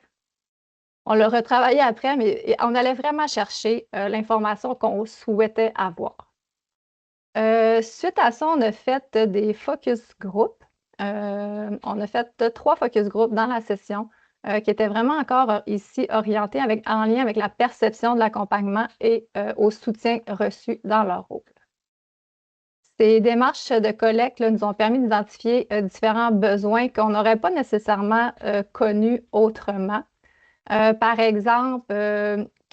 on l'a retravaillé après, mais on allait vraiment chercher l'information qu'on souhaitait avoir. Suite à ça, on a fait des focus group. On a fait 3 focus group dans la session qui étaient vraiment encore ici orientés en lien avec la perception de l'accompagnement et au soutien reçu dans leur rôle. Ces démarches de collecte là, nous ont permis d'identifier différents besoins qu'on n'aurait pas nécessairement connus autrement. Par exemple,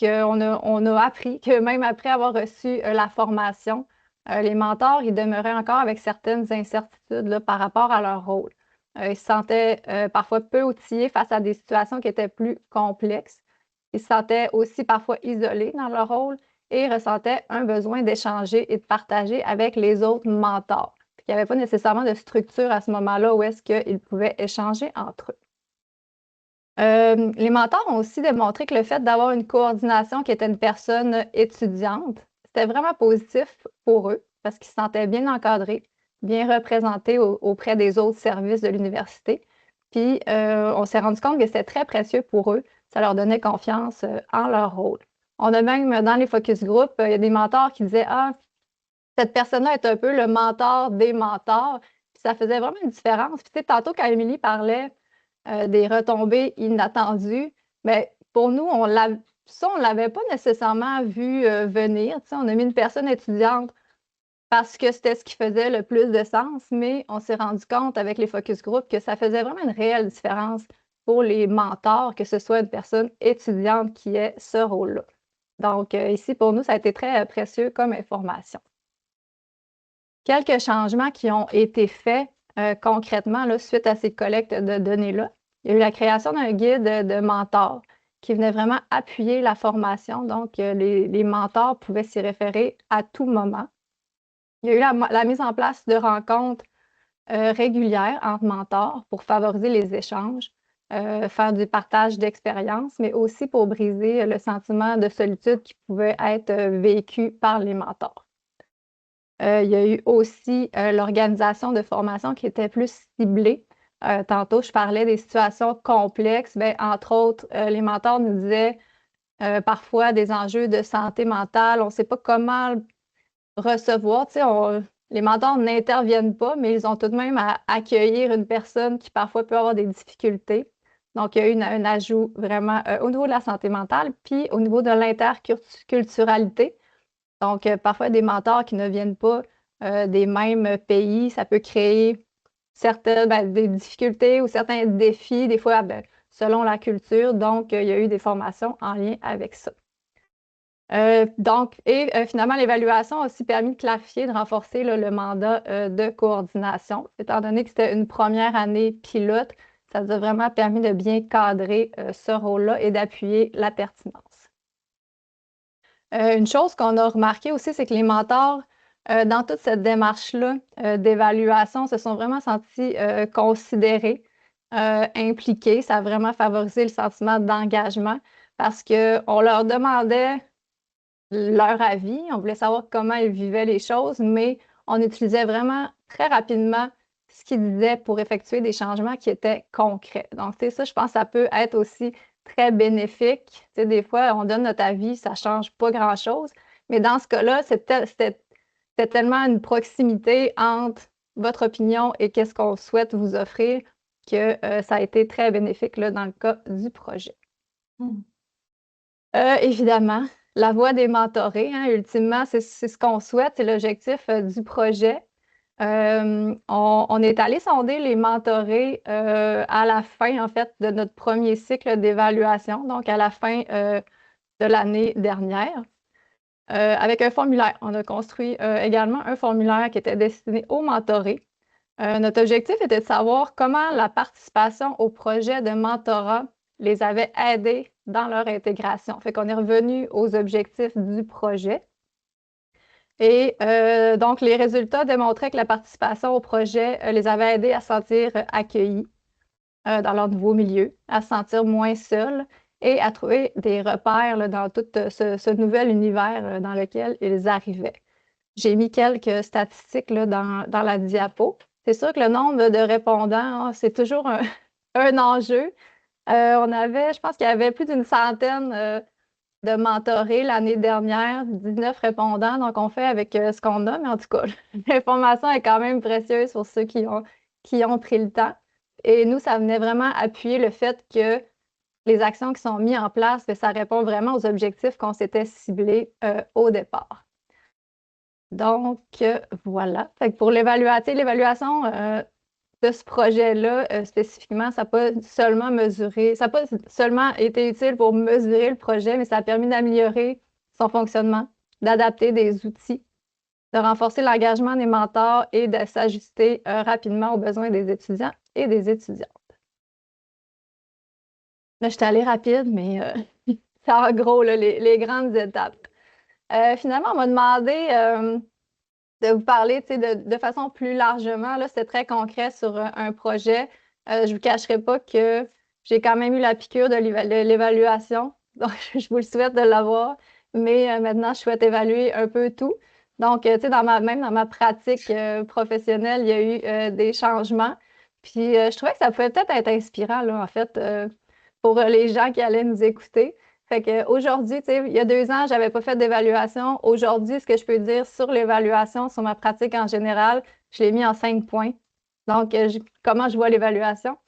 on a appris que même après avoir reçu la formation, les mentors, ils demeuraient encore avec certaines incertitudes là, par rapport à leur rôle. Ils se sentaient parfois peu outillés face à des situations qui étaient plus complexes. Ils se sentaient aussi parfois isolés dans leur rôle et ressentaient un besoin d'échanger et de partager avec les autres mentors. Il n'y avait pas nécessairement de structure à ce moment-là où est-ce qu'ils pouvaient échanger entre eux. Les mentors ont aussi démontré que le fait d'avoir une coordination qui était une personne étudiante, c'était vraiment positif pour eux parce qu'ils se sentaient bien encadrés, bien représentés auprès des autres services de l'université. Puis, on s'est rendu compte que c'était très précieux pour eux. Ça leur donnait confiance en leur rôle. On a même, dans les focus group, il y a des mentors qui disaient « Ah, cette personne-là est un peu le mentor des mentors. » Puis ça faisait vraiment une différence. Puis, tu sais, tantôt, quand Émilie parlait des retombées inattendues, mais pour nous, on ne l'avait pas nécessairement vu venir. On a mis une personne étudiante parce que c'était ce qui faisait le plus de sens, mais on s'est rendu compte avec les focus group que ça faisait vraiment une réelle différence pour les mentors, que ce soit une personne étudiante qui ait ce rôle-là. Donc, ici, pour nous, ça a été très précieux comme information. Quelques changements qui ont été faits concrètement là, suite à ces collectes de données-là. Il y a eu la création d'un guide de mentors qui venait vraiment appuyer la formation. Donc, les mentors pouvaient s'y référer à tout moment. Il y a eu la mise en place de rencontres régulières entre mentors pour favoriser les échanges, faire du partage d'expériences, mais aussi pour briser le sentiment de solitude qui pouvait être vécu par les mentors. Il y a eu aussi l'organisation de formation qui était plus ciblée. Tantôt, je parlais des situations complexes. Bien, entre autres, les mentors nous disaient parfois des enjeux de santé mentale. On ne sait pas comment recevoir. Les mentors n'interviennent pas, mais ils ont tout de même à accueillir une personne qui parfois peut avoir des difficultés. Donc, il y a eu un ajout vraiment au niveau de la santé mentale, puis au niveau de l'interculturalité. Donc, parfois, des mentors qui ne viennent pas des mêmes pays, ça peut créer des difficultés ou certains défis, des fois, selon la culture. Donc, il y a eu des formations en lien avec ça. Finalement, l'évaluation a aussi permis de clarifier, de renforcer le mandat de coordination. Étant donné que c'était une première année pilote, ça nous a vraiment permis de bien cadrer ce rôle-là et d'appuyer la pertinence. Une chose qu'on a remarqué aussi, c'est que les mentors, dans toute cette démarche-là d'évaluation, se sont vraiment sentis considérés. impliqués. Ça a vraiment favorisé le sentiment d'engagement parce qu'on leur demandait leur avis, on voulait savoir comment ils vivaient les choses, mais on utilisait vraiment très rapidement ce qu'ils disaient pour effectuer des changements qui étaient concrets. Donc, c'est ça, je pense que ça peut être aussi très bénéfique. Tu sais, des fois, on donne notre avis, ça ne change pas grand-chose, mais dans ce cas-là, c'était tellement une proximité entre votre opinion et qu'est-ce qu'on souhaite vous offrir que ça a été très bénéfique là, dans le cas du projet. Évidemment, la voie des mentorés, hein, ultimement, c'est ce qu'on souhaite, c'est l'objectif du projet. On est allé sonder les mentorés à la fin, en fait, de notre premier cycle d'évaluation, donc à la fin de l'année dernière, avec un formulaire. On a construit également un formulaire qui était destiné aux mentorés. Notre objectif était de savoir comment la participation au projet de mentorat les avait aidés dans leur intégration. Fait qu'on est revenu aux objectifs du projet. Et donc, les résultats démontraient que la participation au projet les avait aidés à se sentir accueillis dans leur nouveau milieu, à se sentir moins seuls et à trouver des repères là, dans tout ce nouvel univers dans lequel ils arrivaient. J'ai mis quelques statistiques là, dans la diapo. C'est sûr que le nombre de répondants, c'est toujours un enjeu. Je pense qu'il y avait plus d'une centaine de mentorés l'année dernière, 19 répondants, donc on fait avec ce qu'on a, mais en tout cas, l'information est quand même précieuse pour ceux qui ont pris le temps. Et nous, ça venait vraiment appuyer le fait que les actions qui sont mises en place, ça répond vraiment aux objectifs qu'on s'était ciblés au départ. Donc, voilà. Fait que pour l'évaluation de ce projet-là, spécifiquement, ça n'a pas seulement été utile pour mesurer le projet, mais ça a permis d'améliorer son fonctionnement, d'adapter des outils, de renforcer l'engagement des mentors et de s'ajuster rapidement aux besoins des étudiants et des étudiantes. Là, je suis allée rapide, mais c'est en gros là, les grandes étapes. Finalement, on m'a demandé de vous parler de façon plus largement. Là, c'était très concret sur un projet. Je ne vous cacherai pas que j'ai quand même eu la piqûre de l'évaluation. Donc, je vous le souhaite de l'avoir. Mais maintenant, je souhaite évaluer un peu tout. Donc, tu sais, même dans ma pratique professionnelle, il y a eu des changements. Puis, je trouvais que ça pouvait peut-être être inspirant, là, en fait, pour les gens qui allaient nous écouter. Fait qu'aujourd'hui, tu sais, il y a 2 ans, je n'avais pas fait d'évaluation. Aujourd'hui, ce que je peux dire sur l'évaluation, sur ma pratique en général, je l'ai mis en 5 points. Donc, comment je vois l'évaluation?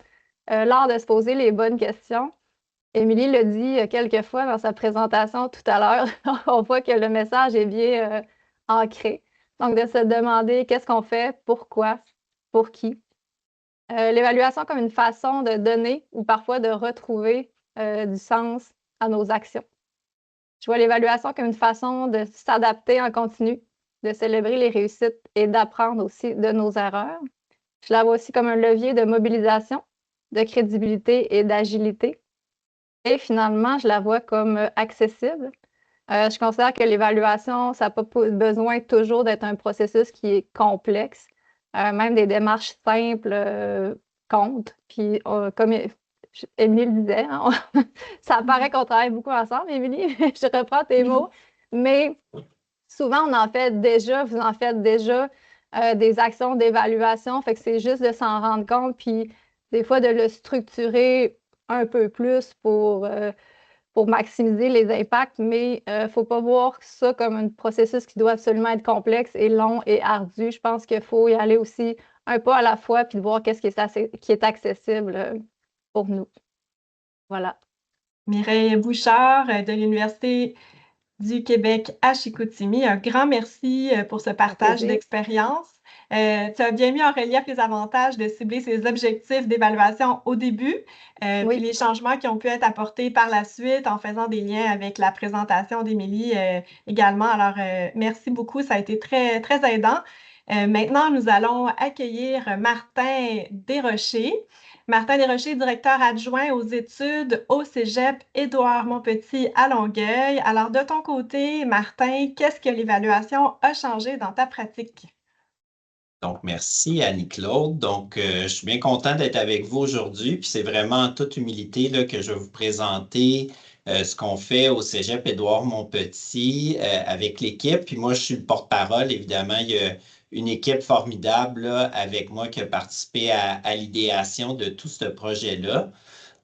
L'art de se poser les bonnes questions. Émilie le dit quelques fois dans sa présentation tout à l'heure. On voit que le message est bien ancré. Donc, de se demander qu'est-ce qu'on fait, pourquoi, pour qui. L'évaluation comme une façon de donner ou parfois de retrouver du sens à nos actions. Je vois l'évaluation comme une façon de s'adapter en continu, de célébrer les réussites et d'apprendre aussi de nos erreurs. Je la vois aussi comme un levier de mobilisation, de crédibilité et d'agilité. Et finalement, je la vois comme accessible. Je considère que l'évaluation, ça n'a pas besoin toujours d'être un processus qui est complexe. Même des démarches simples comptent. Puis, comme Émilie le disait, hein, ça paraît qu'on travaille beaucoup ensemble, Émilie, je reprends tes mots, mais souvent, vous en faites déjà des actions d'évaluation, fait que c'est juste de s'en rendre compte, puis des fois de le structurer un peu plus pour maximiser les impacts, mais il ne faut pas voir ça comme un processus qui doit absolument être complexe et long et ardu. Je pense qu'il faut y aller aussi un pas à la fois, puis de voir qu'est-ce qui est accessible pour nous. Voilà. Mireille Bouchard de l'Université du Québec à Chicoutimi, un grand merci pour ce partage d'expérience. Tu as bien mis en relief les avantages de cibler ces objectifs d'évaluation au début, puis les changements qui ont pu être apportés par la suite en faisant des liens avec la présentation d'Émilie également. Alors, merci beaucoup, ça a été très, très aidant. Maintenant, nous allons accueillir Martin Desrochers. Martin Desrochers, directeur adjoint aux études au Cégep Édouard-Montpetit à Longueuil. Alors, de ton côté, Martin, qu'est-ce que l'évaluation a changé dans ta pratique? Donc, merci Annie-Claude. Donc, je suis bien content d'être avec vous aujourd'hui. Puis c'est vraiment en toute humilité là, que je vais vous présenter ce qu'on fait au Cégep Édouard-Montpetit avec l'équipe. Puis moi, je suis le porte-parole. Évidemment, il y a une équipe formidable là, avec moi qui a participé à l'idéation de tout ce projet-là.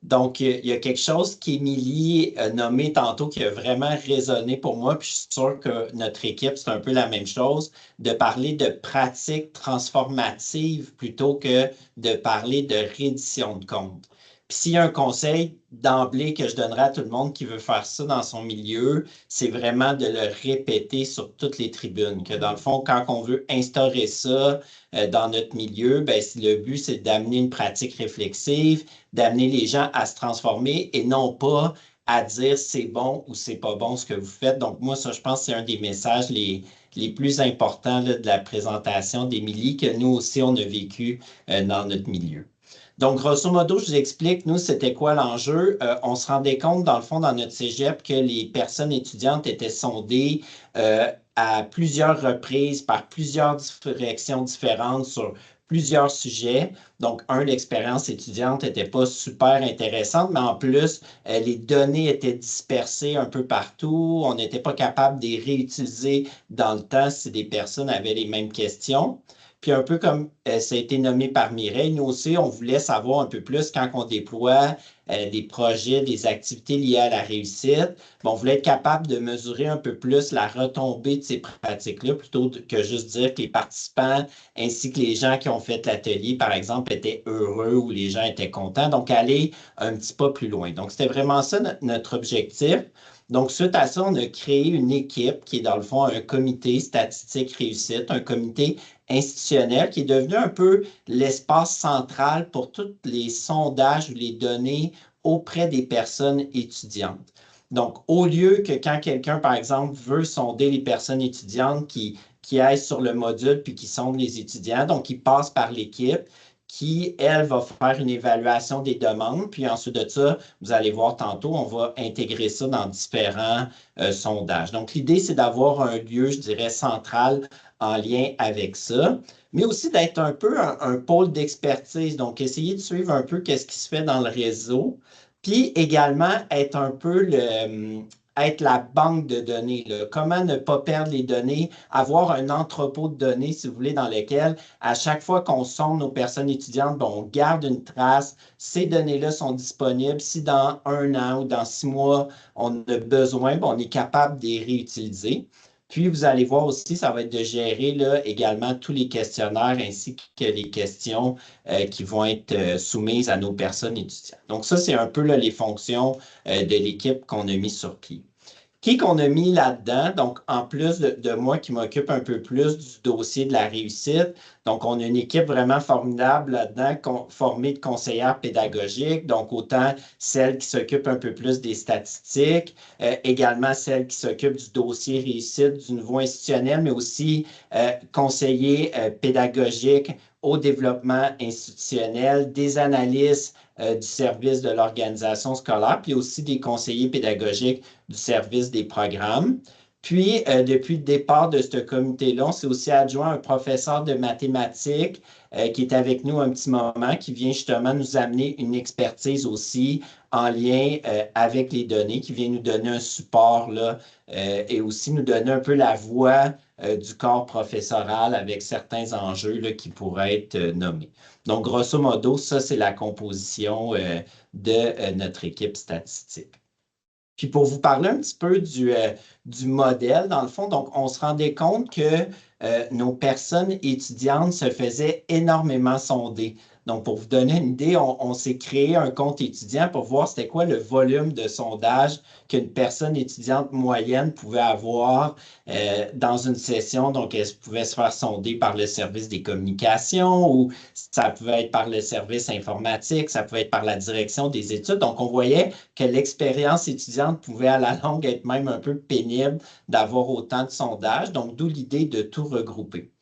Donc, il y a quelque chose qu'Émilie a nommé tantôt qui a vraiment résonné pour moi, puis je suis sûr que notre équipe, c'est un peu la même chose, de parler de pratiques transformatives plutôt que de parler de reddition de compte. Puis s'il y a un conseil d'emblée que je donnerais à tout le monde qui veut faire ça dans son milieu, c'est vraiment de le répéter sur toutes les tribunes, que dans le fond, quand on veut instaurer ça dans notre milieu, ben, si le but, c'est d'amener une pratique réflexive, d'amener les gens à se transformer et non pas à dire c'est bon ou c'est pas bon ce que vous faites. Donc, moi, ça, je pense que c'est un des messages les plus importants là, de la présentation d'Émilie que nous aussi, on a vécu dans notre milieu. Donc, grosso modo, je vous explique, nous, c'était quoi l'enjeu? On se rendait compte, dans le fond, dans notre cégep, que les personnes étudiantes étaient sondées à plusieurs reprises par plusieurs directions différentes sur plusieurs sujets. Donc, l'expérience étudiante n'était pas super intéressante, mais en plus, les données étaient dispersées un peu partout. On n'était pas capable de les réutiliser dans le temps si des personnes avaient les mêmes questions. Puis un peu comme ça a été nommé par Mireille, nous aussi, on voulait savoir un peu plus quand on déploie des projets, des activités liées à la réussite. On voulait être capable de mesurer un peu plus la retombée de ces pratiques-là, plutôt que juste dire que les participants ainsi que les gens qui ont fait l'atelier, par exemple, étaient heureux ou les gens étaient contents. Donc, aller un petit pas plus loin. Donc, c'était vraiment ça notre objectif. Donc, suite à ça, on a créé une équipe qui est dans le fond un comité statistique réussite, un comité institutionnel qui est devenu un peu l'espace central pour tous les sondages ou les données auprès des personnes étudiantes. Donc, au lieu que quand quelqu'un, par exemple, veut sonder les personnes étudiantes qui aillent sur le module puis qui sondent les étudiants, donc ils passent par l'équipe qui, elle, va faire une évaluation des demandes. Puis ensuite de ça, vous allez voir tantôt, on va intégrer ça dans différents sondages. Donc, l'idée, c'est d'avoir un lieu, je dirais, central en lien avec ça, mais aussi d'être un peu un pôle d'expertise. Donc, essayer de suivre un peu qu'est-ce qui se fait dans le réseau, puis également être un peu être la banque de données. Là. Comment ne pas perdre les données, avoir un entrepôt de données, si vous voulez, dans lequel, à chaque fois qu'on sonde nos personnes étudiantes, ben, on garde une trace. Ces données-là sont disponibles. Si dans 1 an ou dans 6 mois, on a besoin, ben, on est capable de les réutiliser. Puis, vous allez voir aussi, ça va être de gérer là, également tous les questionnaires ainsi que les questions qui vont être soumises à nos personnes étudiantes. Donc, ça, c'est un peu là, les fonctions de l'équipe qu'on a mis sur pied. Qui qu'on a mis là-dedans? Donc, en plus de moi qui m'occupe un peu plus du dossier de la réussite, donc on a une équipe vraiment formidable là-dedans, formée de conseillères pédagogiques, donc autant celles qui s'occupent un peu plus des statistiques, également celles qui s'occupent du dossier réussite du niveau institutionnel, mais aussi conseillers pédagogiques au développement institutionnel, des analystes du service de l'organisation scolaire, puis aussi des conseillers pédagogiques du service des programmes. Puis, depuis le départ de ce comité-là, on s'est aussi adjoint un professeur de mathématiques qui est avec nous un petit moment, qui vient justement nous amener une expertise aussi en lien avec les données, qui vient nous donner un support là, et aussi nous donner un peu la voix du corps professoral avec certains enjeux là, qui pourraient être nommés. Donc, grosso modo, ça, c'est la composition de notre équipe statistique. Puis pour vous parler un petit peu du modèle, dans le fond, donc on se rendait compte que nos personnes étudiantes se faisaient énormément sonder. Donc, pour vous donner une idée, on s'est créé un compte étudiant pour voir c'était quoi le volume de sondage qu'une personne étudiante moyenne pouvait avoir dans une session. Donc, elle pouvait se faire sonder par le service des communications ou ça pouvait être par le service informatique, ça pouvait être par la direction des études. Donc, on voyait que l'expérience étudiante pouvait à la longue être même un peu pénible d'avoir autant de sondages. Donc, d'où l'idée de tout regrouper.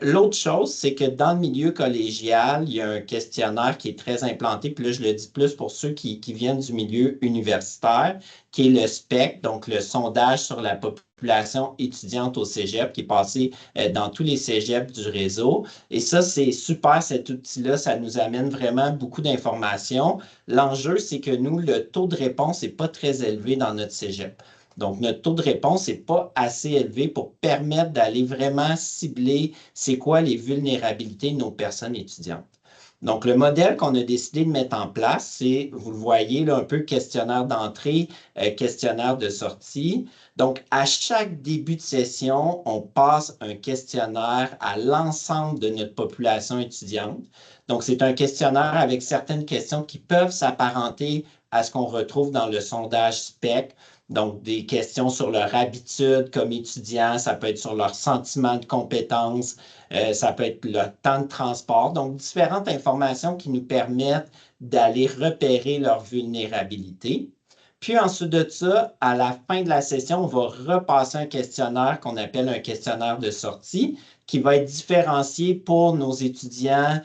L'autre chose, c'est que dans le milieu collégial, il y a un questionnaire qui est très implanté, puis là, je le dis plus pour ceux qui viennent du milieu universitaire, qui est le SPEC, donc le sondage sur la population étudiante au cégep, qui est passé dans tous les cégeps du réseau. Et ça, c'est super, cet outil-là, ça nous amène vraiment beaucoup d'informations. L'enjeu, c'est que nous, le taux de réponse n'est pas très élevé dans notre cégep. Donc, notre taux de réponse n'est pas assez élevé pour permettre d'aller vraiment cibler c'est quoi les vulnérabilités de nos personnes étudiantes. Donc, le modèle qu'on a décidé de mettre en place, c'est, vous le voyez, là, un peu questionnaire d'entrée, questionnaire de sortie. Donc, à chaque début de session, on passe un questionnaire à l'ensemble de notre population étudiante. Donc, c'est un questionnaire avec certaines questions qui peuvent s'apparenter à ce qu'on retrouve dans le sondage SPEC. Donc, des questions sur leur habitude comme étudiants, ça peut être sur leur sentiment de compétence, ça peut être leur temps de transport. Donc, différentes informations qui nous permettent d'aller repérer leur vulnérabilité. Puis ensuite de ça, à la fin de la session, on va repasser un questionnaire qu'on appelle un questionnaire de sortie qui va être différencié pour nos étudiants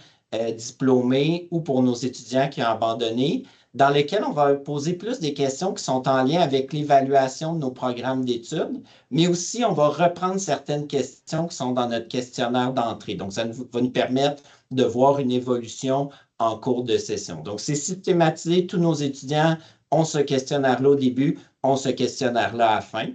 diplômés ou pour nos étudiants qui ont abandonné, dans lequel on va poser plus des questions qui sont en lien avec l'évaluation de nos programmes d'études, mais aussi on va reprendre certaines questions qui sont dans notre questionnaire d'entrée. Donc, ça va nous permettre de voir une évolution en cours de session. Donc, c'est systématisé. Tous nos étudiants ont ce questionnaire-là au début, ont ce questionnaire-là à la fin.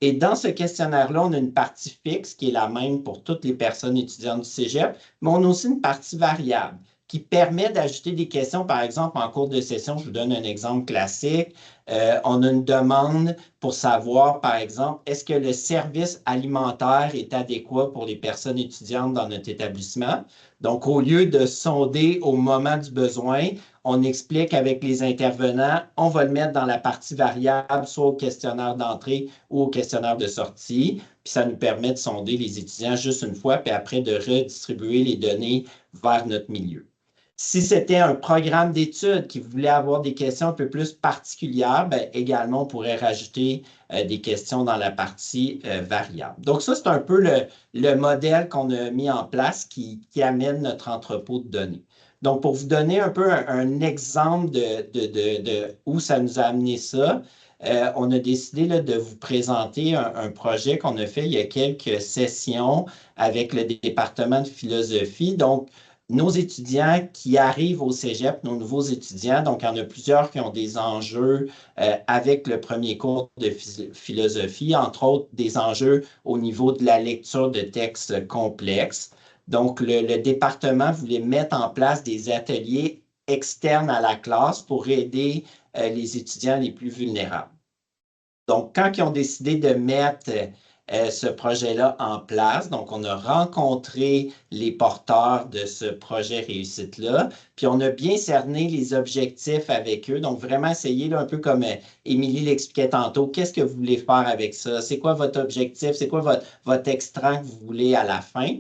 Et dans ce questionnaire-là, on a une partie fixe qui est la même pour toutes les personnes étudiantes du cégep, mais on a aussi une partie variable qui permet d'ajouter des questions, par exemple, en cours de session. Je vous donne un exemple classique. On a une demande pour savoir, par exemple, est-ce que le service alimentaire est adéquat pour les personnes étudiantes dans notre établissement? Donc, au lieu de sonder au moment du besoin, on explique avec les intervenants, on va le mettre dans la partie variable, soit au questionnaire d'entrée ou au questionnaire de sortie. Puis ça nous permet de sonder les étudiants juste une fois, puis après de redistribuer les données vers notre milieu. Si c'était un programme d'études qui voulait avoir des questions un peu plus particulières, bien, également, on pourrait rajouter des questions dans la partie variable. Donc, ça, c'est un peu le modèle qu'on a mis en place qui amène notre entrepôt de données. Donc, pour vous donner un peu un exemple de où ça nous a amené ça, on a décidé là, de vous présenter un projet qu'on a fait il y a quelques sessions avec le département de philosophie. Donc, nos étudiants qui arrivent au cégep, nos nouveaux étudiants, donc il y en a plusieurs qui ont des enjeux avec le premier cours de philosophie, entre autres des enjeux au niveau de la lecture de textes complexes. Donc, le département voulait mettre en place des ateliers externes à la classe pour aider les étudiants les plus vulnérables. Donc, quand ils ont décidé de mettre ce projet-là en place. Donc, on a rencontré les porteurs de ce projet réussite-là, puis on a bien cerné les objectifs avec eux. Donc, vraiment essayer, là, un peu comme Émilie l'expliquait tantôt, qu'est-ce que vous voulez faire avec ça? C'est quoi votre objectif? C'est quoi votre extrait que vous voulez à la fin?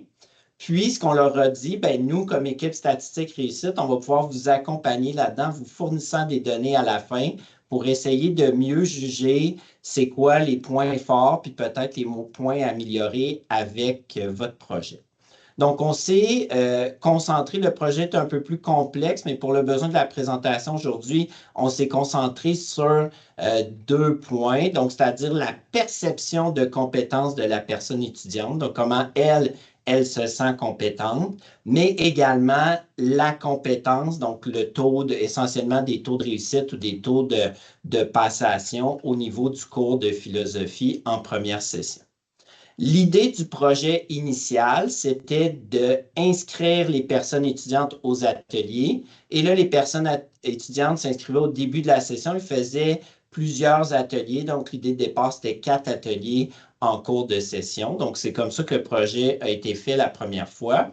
Puis, ce qu'on leur a dit, ben, nous, comme équipe statistique réussite, on va pouvoir vous accompagner là-dedans, vous fournissant des données à la fin pour essayer de mieux juger c'est quoi les points forts, puis peut-être les points améliorés avec votre projet. Donc, on s'est concentré, le projet est un peu plus complexe, mais pour le besoin de la présentation aujourd'hui, on s'est concentré sur 2 points, donc c'est-à-dire la perception de compétences de la personne étudiante, donc comment elle se sent compétente, mais également la compétence, donc le taux essentiellement des taux de réussite ou des taux de passation au niveau du cours de philosophie en première session. L'idée du projet initial, c'était d'inscrire les personnes étudiantes aux ateliers. Et là, les personnes étudiantes s'inscrivaient au début de la session. Ils faisaient plusieurs ateliers. Donc, l'idée de départ, c'était 4 ateliers en cours de session. Donc, c'est comme ça que le projet a été fait la première fois.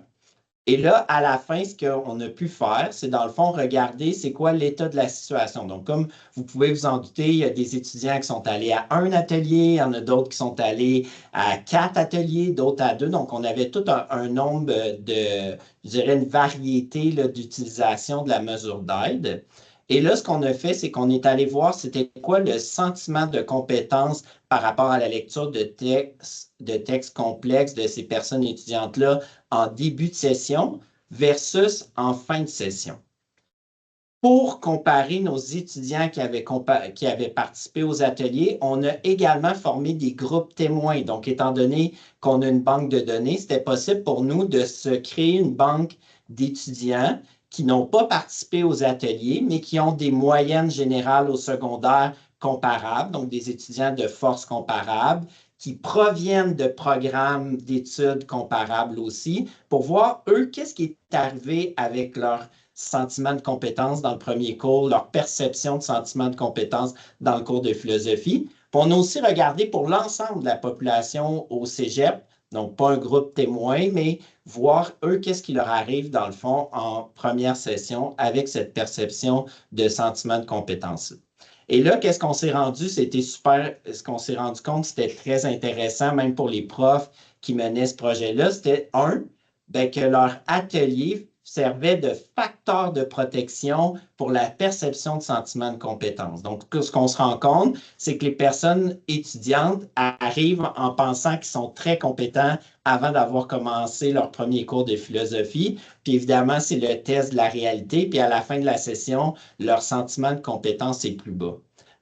Et là, à la fin, ce qu'on a pu faire, c'est dans le fond, regarder c'est quoi l'état de la situation. Donc, comme vous pouvez vous en douter, il y a des étudiants qui sont allés à 1 atelier, il y en a d'autres qui sont allés à 4 ateliers, d'autres à 2. Donc, on avait tout un nombre je dirais, une variété d'utilisation de la mesure d'aide. Et là, ce qu'on a fait, c'est qu'on est allé voir c'était quoi le sentiment de compétence par rapport à la lecture de textes complexes de ces personnes étudiantes-là en début de session versus en fin de session. Pour comparer nos étudiants qui avaient participé aux ateliers, on a également formé des groupes témoins. Donc, étant donné qu'on a une banque de données, c'était possible pour nous de se créer une banque d'étudiants qui n'ont pas participé aux ateliers, mais qui ont des moyennes générales au secondaire comparables, donc des étudiants de force comparables, qui proviennent de programmes d'études comparables aussi, pour voir, eux, qu'est-ce qui est arrivé avec leur sentiment de compétence dans le premier cours, leur perception de sentiment de compétence dans le cours de philosophie. Puis on a aussi regardé pour l'ensemble de la population au cégep, donc pas un groupe témoin, mais voir eux, qu'est-ce qui leur arrive dans le fond en première session avec cette perception de sentiment de compétence. Et là, qu'est-ce qu'on s'est rendu? C'était super, ce qu'on s'est rendu compte, c'était très intéressant, même pour les profs qui menaient ce projet-là, c'était que leur atelier servait de facteur de protection pour la perception de sentiment de compétence. Donc, ce qu'on se rend compte, c'est que les personnes étudiantes arrivent en pensant qu'ils sont très compétents avant d'avoir commencé leur premier cours de philosophie. Puis évidemment, c'est le test de la réalité. Puis à la fin de la session, leur sentiment de compétence est plus bas.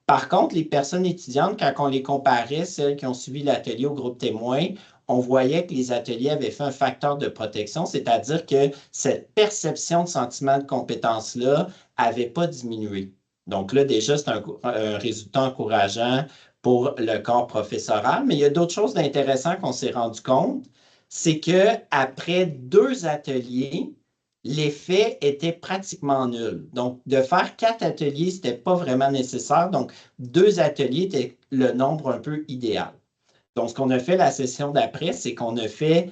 Par contre, les personnes étudiantes, quand on les comparait, celles qui ont suivi l'atelier au groupe témoin, on voyait que les ateliers avaient fait un facteur de protection, c'est-à-dire que cette perception de sentiment de compétence-là n'avait pas diminué. Donc là, déjà, c'est un résultat encourageant pour le corps professoral, mais il y a d'autres choses d'intéressantes qu'on s'est rendu compte, c'est qu'après 2 ateliers, l'effet était pratiquement nul. Donc, de faire 4 ateliers, ce n'était pas vraiment nécessaire. Donc, 2 ateliers était le nombre un peu idéal. Donc, ce qu'on a fait la session d'après, c'est qu'on a fait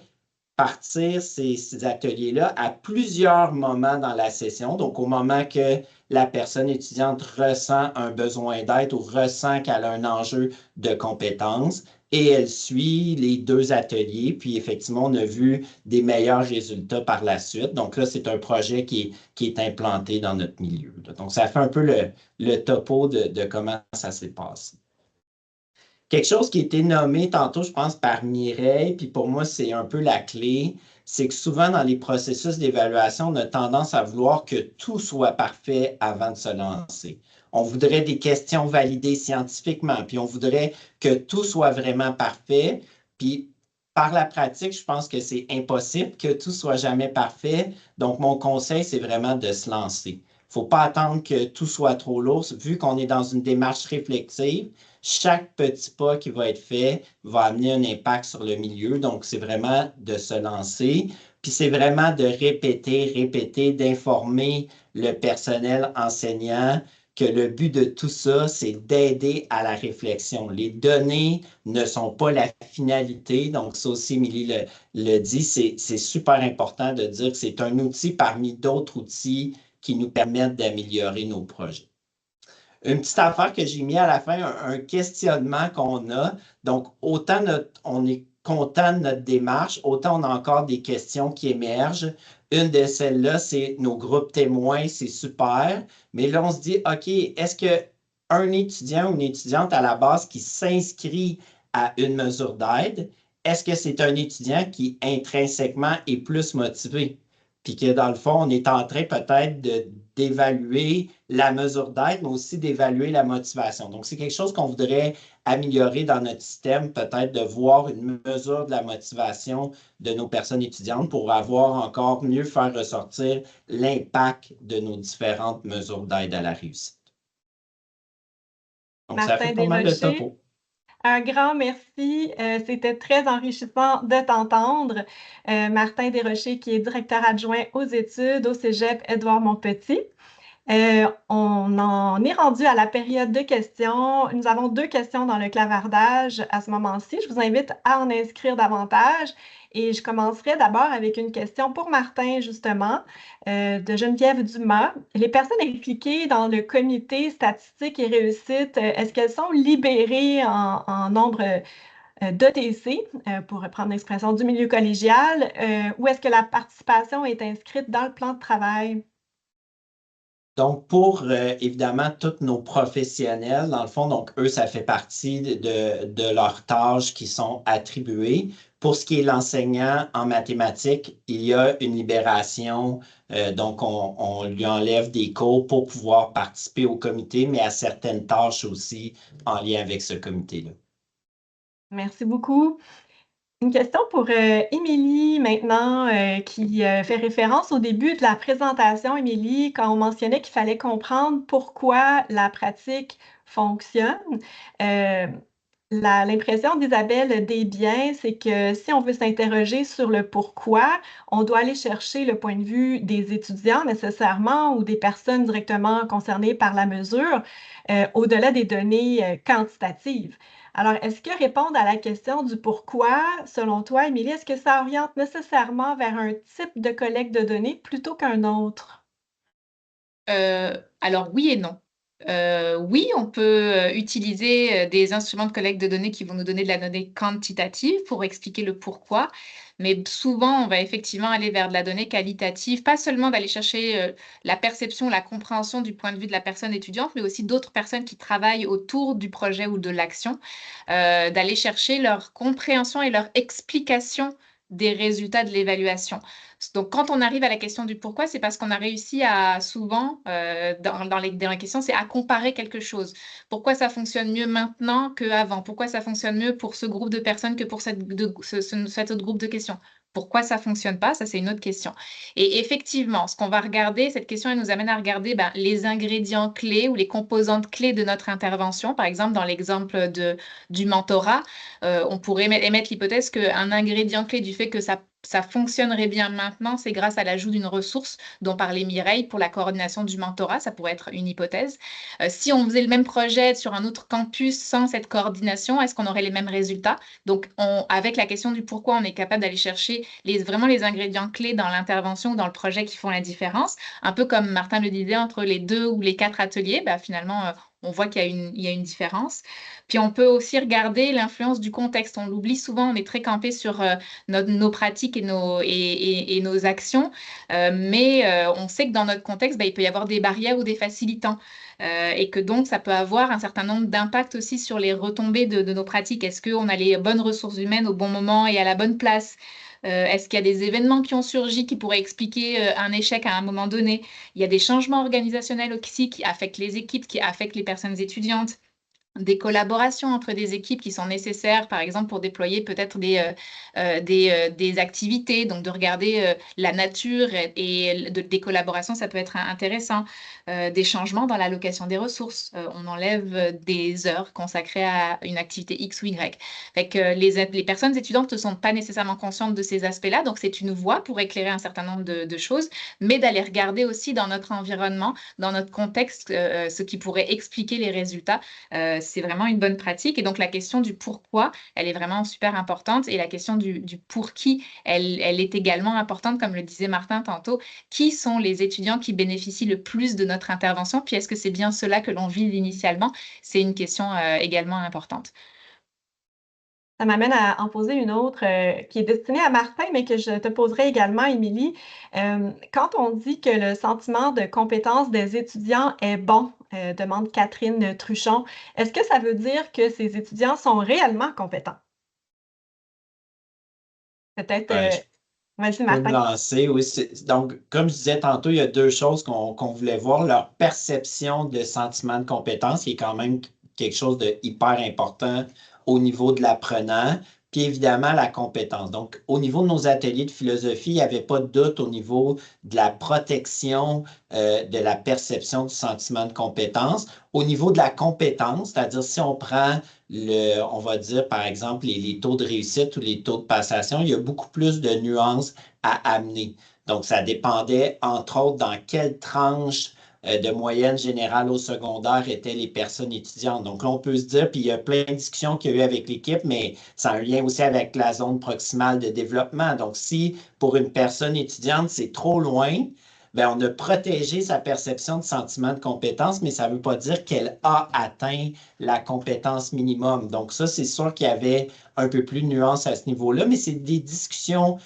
partir ces ateliers-là à plusieurs moments dans la session. Donc, au moment que la personne étudiante ressent un besoin d'aide ou ressent qu'elle a un enjeu de compétence, et elle suit les 2 ateliers. Puis, effectivement, on a vu des meilleurs résultats par la suite. Donc là, c'est un projet qui est implanté dans notre milieu. Donc, ça fait un peu le topo de comment ça s'est passé. Quelque chose qui a été nommé tantôt, je pense, par Mireille, puis pour moi, c'est un peu la clé, c'est que souvent dans les processus d'évaluation, on a tendance à vouloir que tout soit parfait avant de se lancer. On voudrait des questions validées scientifiquement, puis on voudrait que tout soit vraiment parfait. Puis par la pratique, je pense que c'est impossible que tout soit jamais parfait. Donc, mon conseil, c'est vraiment de se lancer. Il ne faut pas attendre que tout soit trop lourd. Vu qu'on est dans une démarche réflexive, chaque petit pas qui va être fait va amener un impact sur le milieu. Donc, c'est vraiment de se lancer. Puis, c'est vraiment de répéter, d'informer le personnel enseignant que le but de tout ça, c'est d'aider à la réflexion. Les données ne sont pas la finalité. Donc, ça aussi, Émilie le dit, c'est super important de dire que c'est un outil parmi d'autres outils qui nous permettent d'améliorer nos projets. Une petite affaire que j'ai mis à la fin, un questionnement qu'on a. Donc, autant on est content de notre démarche, autant on a encore des questions qui émergent. Une de celles-là, c'est nos groupes témoins, c'est super. Mais là, on se dit, OK, est-ce qu'un étudiant ou une étudiante à la base qui s'inscrit à une mesure d'aide, est-ce que c'est un étudiant qui intrinsèquement est plus motivé? Puis que dans le fond, on est en train peut-être d'évaluer la mesure d'aide, mais aussi d'évaluer la motivation. Donc, c'est quelque chose qu'on voudrait améliorer dans notre système, peut-être de voir une mesure de la motivation de nos personnes étudiantes pour avoir encore mieux faire ressortir l'impact de nos différentes mesures d'aide à la réussite. Donc, ça fait pas mal de topo. Un grand merci. C'était très enrichissant de t'entendre. Martin Desrochers, qui est directeur adjoint aux études au Cégep Édouard-Montpetit. On en est rendu à la période de questions. Nous avons 2 questions dans le clavardage à ce moment-ci. Je vous invite à en inscrire davantage. Et je commencerai d'abord avec une question pour Martin, justement, de Geneviève Dumas. Les personnes impliquées dans le comité statistique et réussite, est-ce qu'elles sont libérées en nombre d'ETC, pour reprendre l'expression du milieu collégial, ou est-ce que la participation est inscrite dans le plan de travail? Donc, pour évidemment tous nos professionnels, dans le fond, donc eux, ça fait partie de leurs tâches qui sont attribuées. Pour ce qui est l'enseignant en mathématiques, il y a une libération, donc on lui enlève des cours pour pouvoir participer au comité, mais à certaines tâches aussi en lien avec ce comité-là. Merci beaucoup. Une question pour Émilie maintenant, qui fait référence au début de la présentation, Émilie, quand on mentionnait qu'il fallait comprendre pourquoi la pratique fonctionne. L'impression d'Isabelle Desbiens, c'est que si on veut s'interroger sur le pourquoi, on doit aller chercher le point de vue des étudiants nécessairement ou des personnes directement concernées par la mesure, au-delà des données quantitatives. Alors, est-ce que répondre à la question du pourquoi, selon toi, Émilie, est-ce que ça oriente nécessairement vers un type de collecte de données plutôt qu'un autre? Alors oui et non. Oui, on peut utiliser des instruments de collecte de données qui vont nous donner de la donnée quantitative pour expliquer le pourquoi, mais souvent on va effectivement aller vers de la donnée qualitative, pas seulement d'aller chercher la perception, la compréhension du point de vue de la personne étudiante, mais aussi d'autres personnes qui travaillent autour du projet ou de l'action, d'aller chercher leur compréhension et leur explication des résultats de l'évaluation. Donc, quand on arrive à la question du pourquoi, c'est parce qu'on a réussi à souvent, dans les questions, c'est à comparer quelque chose. Pourquoi ça fonctionne mieux maintenant qu'avant? Pourquoi ça fonctionne mieux pour ce groupe de personnes que pour cet autre groupe de questions? Pourquoi ça ne fonctionne pas? Ça, c'est une autre question. Et effectivement, ce qu'on va regarder, cette question, elle nous amène à regarder les ingrédients clés ou les composantes clés de notre intervention. Par exemple, dans l'exemple du mentorat, on pourrait émettre l'hypothèse qu'un ingrédient clé du fait que ça fonctionnerait bien maintenant, c'est grâce à l'ajout d'une ressource dont parlait Mireille pour la coordination du mentorat. Ça pourrait être une hypothèse. Si on faisait le même projet sur un autre campus sans cette coordination, est-ce qu'on aurait les mêmes résultats? Donc, avec la question du pourquoi, on est capable d'aller chercher vraiment les ingrédients clés dans l'intervention ou dans le projet qui font la différence. Un peu comme Martin le disait, entre les 2 ou les 4 ateliers, finalement, on voit qu'il y a une différence. Puis on peut aussi regarder l'influence du contexte. On l'oublie souvent, on est très campé sur nos pratiques et nos actions, mais on sait que dans notre contexte, il peut y avoir des barrières ou des facilitants. Et que donc, ça peut avoir un certain nombre d'impacts aussi sur les retombées de nos pratiques. Est-ce qu'on a les bonnes ressources humaines au bon moment et à la bonne place? Est-ce qu'il y a des événements qui ont surgi qui pourraient expliquer un échec à un moment donné? Il y a des changements organisationnels aussi qui affectent les équipes, qui affectent les personnes étudiantes, des collaborations entre des équipes qui sont nécessaires, par exemple, pour déployer peut-être des activités. Donc, de regarder la nature et des collaborations, ça peut être intéressant. Des changements dans l'allocation des ressources. On enlève des heures consacrées à une activité X ou Y. Fait que les personnes étudiantes ne sont pas nécessairement conscientes de ces aspects-là. Donc, c'est une voie pour éclairer un certain nombre de choses, mais d'aller regarder aussi dans notre environnement, dans notre contexte, ce qui pourrait expliquer les résultats. C'est vraiment une bonne pratique. Et donc, la question du pourquoi, elle est vraiment super importante. Et la question du pour qui, elle est également importante, comme le disait Martin tantôt. Qui sont les étudiants qui bénéficient le plus de notre intervention? Puis, est-ce que c'est bien cela que l'on vise initialement? C'est une question également importante. Ça m'amène à en poser une autre qui est destinée à Martin, mais que je te poserai également, Émilie. Quand on dit que le sentiment de compétence des étudiants est bon, demande Catherine Truchon, est-ce que ça veut dire que ces étudiants sont réellement compétents? Peut-être, vas-y, Je peux me Martin. lancer, oui. Donc, comme je disais tantôt, il y a deux choses qu'on voulait voir. Leur perception de sentiment de compétence, qui est quand même quelque chose de hyper important au niveau de l'apprenant, puis évidemment la compétence. Donc, au niveau de nos ateliers de philosophie, il n'y avait pas de doute au niveau de la protection de la perception du sentiment de compétence. Au niveau de la compétence, c'est-à-dire si on prend on va dire, par exemple, les taux de réussite ou les taux de passation, il y a beaucoup plus de nuances à amener. Donc, ça dépendait, entre autres, dans quelle tranche de moyenne générale au secondaire étaient les personnes étudiantes. Donc là, on peut se dire, puis il y a plein de discussions qu'il y a eu avec l'équipe, mais ça a un lien aussi avec la zone proximale de développement. Donc, si pour une personne étudiante, c'est trop loin, ben, on a protégé sa perception de sentiment de compétence, mais ça ne veut pas dire qu'elle a atteint la compétence minimum. Donc ça, c'est sûr qu'il y avait un peu plus de nuances à ce niveau-là, mais c'est des discussions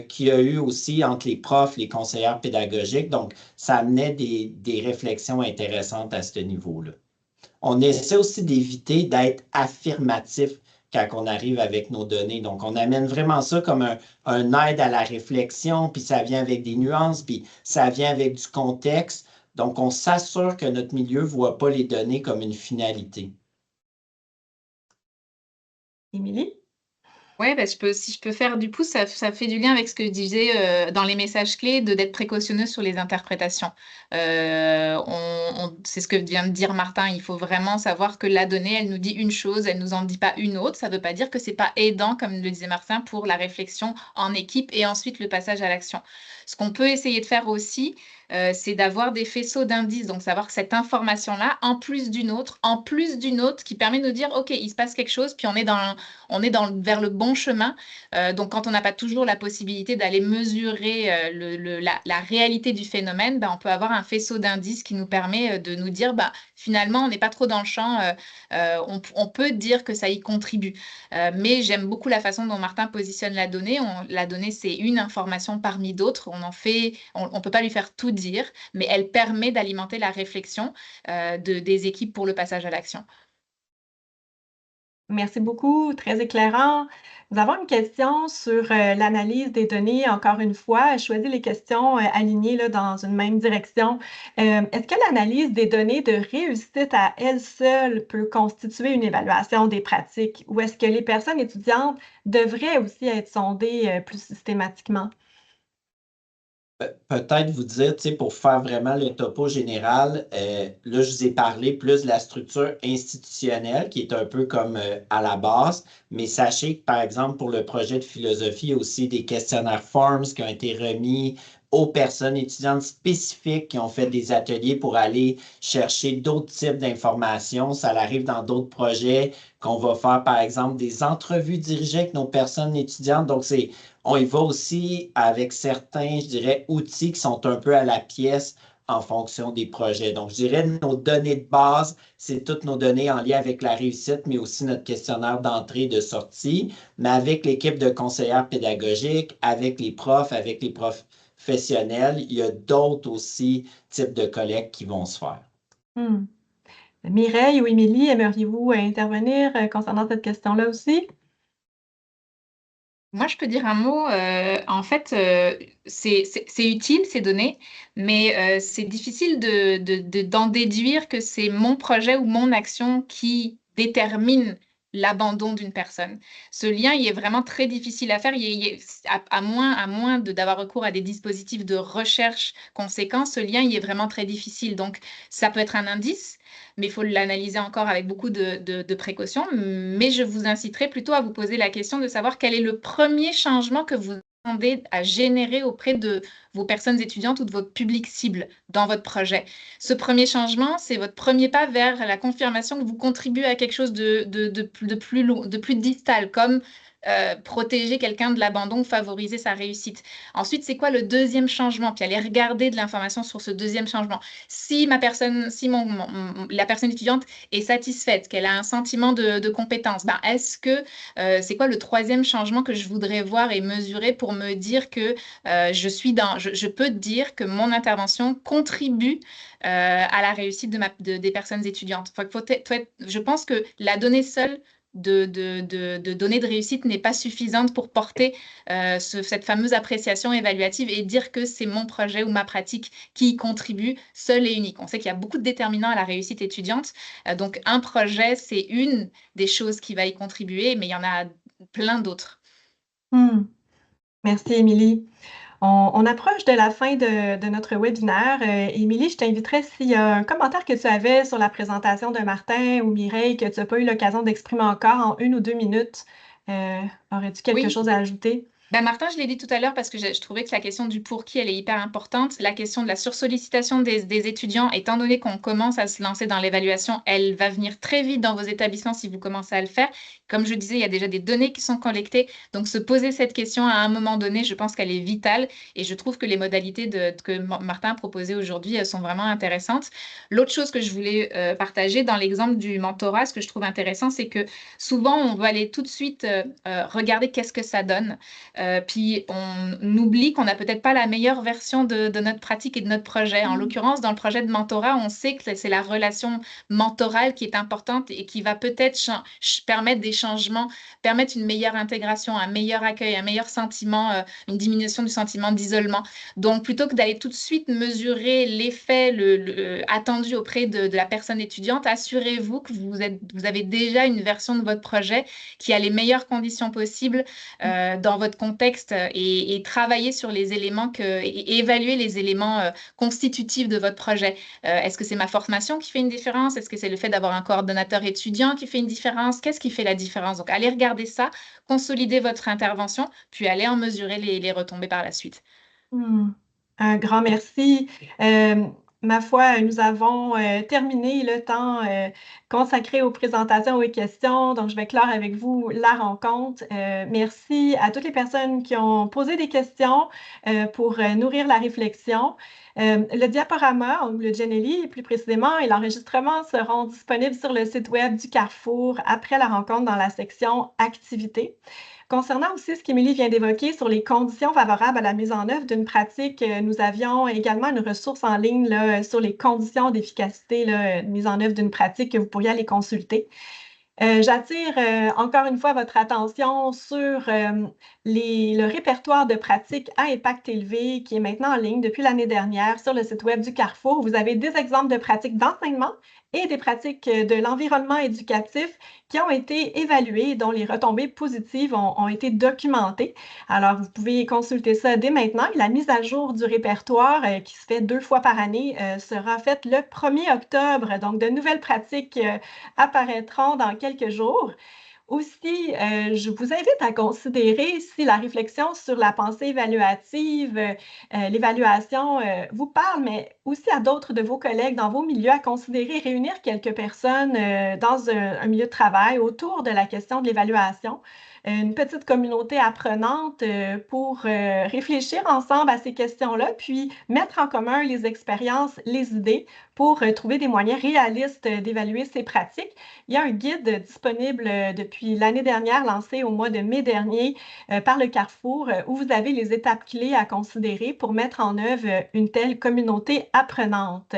qu'il y a eu aussi entre les profs, les conseillères pédagogiques. Donc, ça amenait des réflexions intéressantes à ce niveau-là. On essaie aussi d'éviter d'être affirmatif quand on arrive avec nos données. Donc, on amène vraiment ça comme un aide à la réflexion, puis ça vient avec des nuances, puis ça vient avec du contexte. Donc, on s'assure que notre milieu ne voit pas les données comme une finalité. Émilie? Oui, bah, si je peux faire du pouce, ça fait du lien avec ce que je disais dans les messages clés, d'être précautionneux sur les interprétations. C'est ce que vient de dire Martin. Il faut vraiment savoir que la donnée, elle nous dit une chose, elle nous en dit pas une autre. Ça ne veut pas dire que c'est pas aidant, comme le disait Martin, pour la réflexion en équipe et ensuite le passage à l'action. Ce qu'on peut essayer de faire aussi, c'est d'avoir des faisceaux d'indices, donc savoir que cette information-là, en plus d'une autre, qui permet de nous dire, OK, il se passe quelque chose, puis on est vers le bon chemin. Donc, quand on n'a pas toujours la possibilité d'aller mesurer la réalité du phénomène, ben, on peut avoir un faisceau d'indices qui nous permet de nous dire, ben, finalement, on n'est pas trop dans le champ, on peut dire que ça y contribue. Mais j'aime beaucoup la façon dont Martin positionne la donnée. La donnée, c'est une information parmi d'autres. On ne peut pas lui faire tout dire, mais elle permet d'alimenter la réflexion des équipes pour le passage à l'action. Merci beaucoup, très éclairant. Nous avons une question sur l'analyse des données. Encore une fois, je choisis les questions alignées là, dans une même direction. Est-ce que l'analyse des données de réussite à elle seule peut constituer une évaluation des pratiques ou est-ce que les personnes étudiantes devraient aussi être sondées plus systématiquement? Peut-être vous dire, tu sais, pour faire vraiment le topo général, là, je vous ai parlé plus de la structure institutionnelle qui est un peu comme à la base, mais sachez que, par exemple, pour le projet de philosophie, il y a aussi des questionnaires Forms qui ont été remis aux personnes étudiantes spécifiques qui ont fait des ateliers pour aller chercher d'autres types d'informations. Ça arrive dans d'autres projets qu'on va faire, par exemple, des entrevues dirigées avec nos personnes étudiantes. Donc, on y va aussi avec certains, je dirais, outils qui sont un peu à la pièce en fonction des projets. Donc, je dirais nos données de base, c'est toutes nos données en lien avec la réussite, mais aussi notre questionnaire d'entrée et de sortie. Mais avec l'équipe de conseillères pédagogiques, avec les profs, avec les professionnels, il y a d'autres aussi types de collectes qui vont se faire. Mireille ou Émilie, aimeriez-vous intervenir concernant cette question-là aussi? Moi, je peux dire un mot. En fait, c'est utile, ces données, mais c'est difficile d'en déduire que c'est mon projet ou mon action qui détermine l'abandon d'une personne. Ce lien, il est vraiment très difficile à faire. À moins d'avoir recours à des dispositifs de recherche conséquents, ce lien, il est vraiment très difficile. Donc, ça peut être un indice, mais il faut l'analyser encore avec beaucoup de précautions. Mais je vous inciterai plutôt à vous poser la question de savoir quel est le premier changement que vous demandez à générer auprès de vos personnes étudiantes ou de votre public cible dans votre projet. Ce premier changement, c'est votre premier pas vers la confirmation que vous contribuez à quelque chose de plus distal, comme protéger quelqu'un de l'abandon ou favoriser sa réussite. Ensuite, c'est quoi le deuxième changement? Puis aller regarder de l'information sur ce deuxième changement. Si la personne étudiante est satisfaite, qu'elle a un sentiment de compétence, ben, c'est quoi le troisième changement que je voudrais voir et mesurer pour me dire que je peux dire que mon intervention contribue à la réussite des personnes étudiantes. Je pense que la donnée seule de données de réussite n'est pas suffisante pour porter cette fameuse appréciation évaluative et dire que c'est mon projet ou ma pratique qui y contribue seul et unique. On sait qu'il y a beaucoup de déterminants à la réussite étudiante. Donc, un projet, c'est une des choses qui va y contribuer, mais il y en a plein d'autres. Merci, Émilie. On approche de la fin de notre webinaire. Émilie, je t'inviterais s'il y a un commentaire que tu avais sur la présentation de Martin ou Mireille que tu n'as pas eu l'occasion d'exprimer encore en 1 ou 2 minutes. Aurais-tu quelque chose à ajouter? Martin, je l'ai dit tout à l'heure parce que je trouvais que la question du pour qui, elle est hyper importante. La question de la sursollicitation des étudiants, étant donné qu'on commence à se lancer dans l'évaluation, elle va venir très vite dans vos établissements si vous commencez à le faire. Comme je disais, il y a déjà des données qui sont collectées. Donc, se poser cette question à un moment donné, je pense qu'elle est vitale. Et je trouve que les modalités que Martin a proposées aujourd'hui sont vraiment intéressantes. L'autre chose que je voulais partager dans l'exemple du mentorat, ce que je trouve intéressant, c'est que souvent, on va aller tout de suite regarder qu'est-ce que ça donne. Puis on oublie qu'on n'a peut-être pas la meilleure version de notre pratique et de notre projet. En l'occurrence, dans le projet de mentorat, on sait que c'est la relation mentorale qui est importante et qui va peut-être permettre des changements, permettre une meilleure intégration, un meilleur accueil, un meilleur sentiment, une diminution du sentiment d'isolement. Donc, plutôt que d'aller tout de suite mesurer l'effet attendu auprès de la personne étudiante, assurez-vous que vous avez déjà une version de votre projet qui a les meilleures conditions possibles dans votre contexte et travailler sur les éléments et évaluer les éléments constitutifs de votre projet. Est-ce que c'est ma formation qui fait une différence? Est-ce que c'est le fait d'avoir un coordonnateur étudiant qui fait une différence? Qu'est-ce qui fait la différence? Donc, allez regarder ça, consolider votre intervention, puis allez en mesurer les retombées par la suite. Un grand merci. Ma foi, nous avons terminé le temps consacré aux présentations et aux questions. Donc, je vais clore avec vous la rencontre. Merci à toutes les personnes qui ont posé des questions pour nourrir la réflexion. Le diaporama, ou le Geneli plus précisément, et l'enregistrement seront disponibles sur le site web du Carrefour après la rencontre dans la section Activités. Concernant aussi ce qu'Émilie vient d'évoquer sur les conditions favorables à la mise en œuvre d'une pratique, nous avions également une ressource en ligne là, sur les conditions d'efficacité de mise en œuvre d'une pratique que vous pourriez aller consulter. J'attire encore une fois votre attention sur le répertoire de pratiques à impact élevé qui est maintenant en ligne depuis l'année dernière sur le site web du Carrefour. Vous avez des exemples de pratiques d'enseignement et des pratiques de l'environnement éducatif qui ont été évaluées et dont les retombées positives ont été documentées. Alors, vous pouvez consulter ça dès maintenant. La mise à jour du répertoire qui se fait 2 fois par année sera faite le 1er octobre. Donc, de nouvelles pratiques apparaîtront dans quelques jours. Aussi, je vous invite à considérer si la réflexion sur la pensée évaluative, l'évaluation vous parle, mais aussi à d'autres de vos collègues dans vos milieux, à considérer réunir quelques personnes dans un milieu de travail autour de la question de l'évaluation. Une petite communauté apprenante pour réfléchir ensemble à ces questions-là, puis mettre en commun les expériences, les idées pour trouver des moyens réalistes d'évaluer ces pratiques. Il y a un guide disponible depuis l'année dernière, lancé au mois de mai dernier par le Carrefour, où vous avez les étapes clés à considérer pour mettre en œuvre une telle communauté apprenante.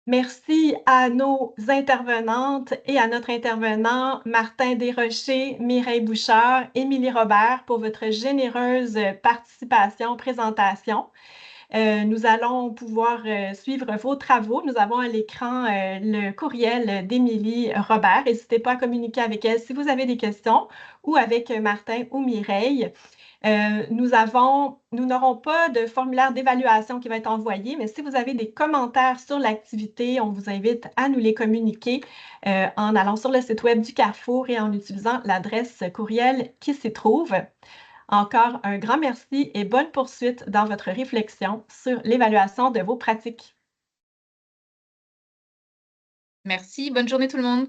Merci à nos intervenantes et à notre intervenant Martin Desrochers, Mireille Bouchard, Émilie Robert pour votre généreuse participation, présentation. Nous allons pouvoir suivre vos travaux. Nous avons à l'écran le courriel d'Émilie Robert. N'hésitez pas à communiquer avec elle si vous avez des questions ou avec Martin ou Mireille. Nous n'aurons pas de formulaire d'évaluation qui va être envoyé, mais si vous avez des commentaires sur l'activité, on vous invite à nous les communiquer en allant sur le site web du Carrefour et en utilisant l'adresse courriel qui s'y trouve. Encore un grand merci et bonne poursuite dans votre réflexion sur l'évaluation de vos pratiques. Merci, bonne journée tout le monde.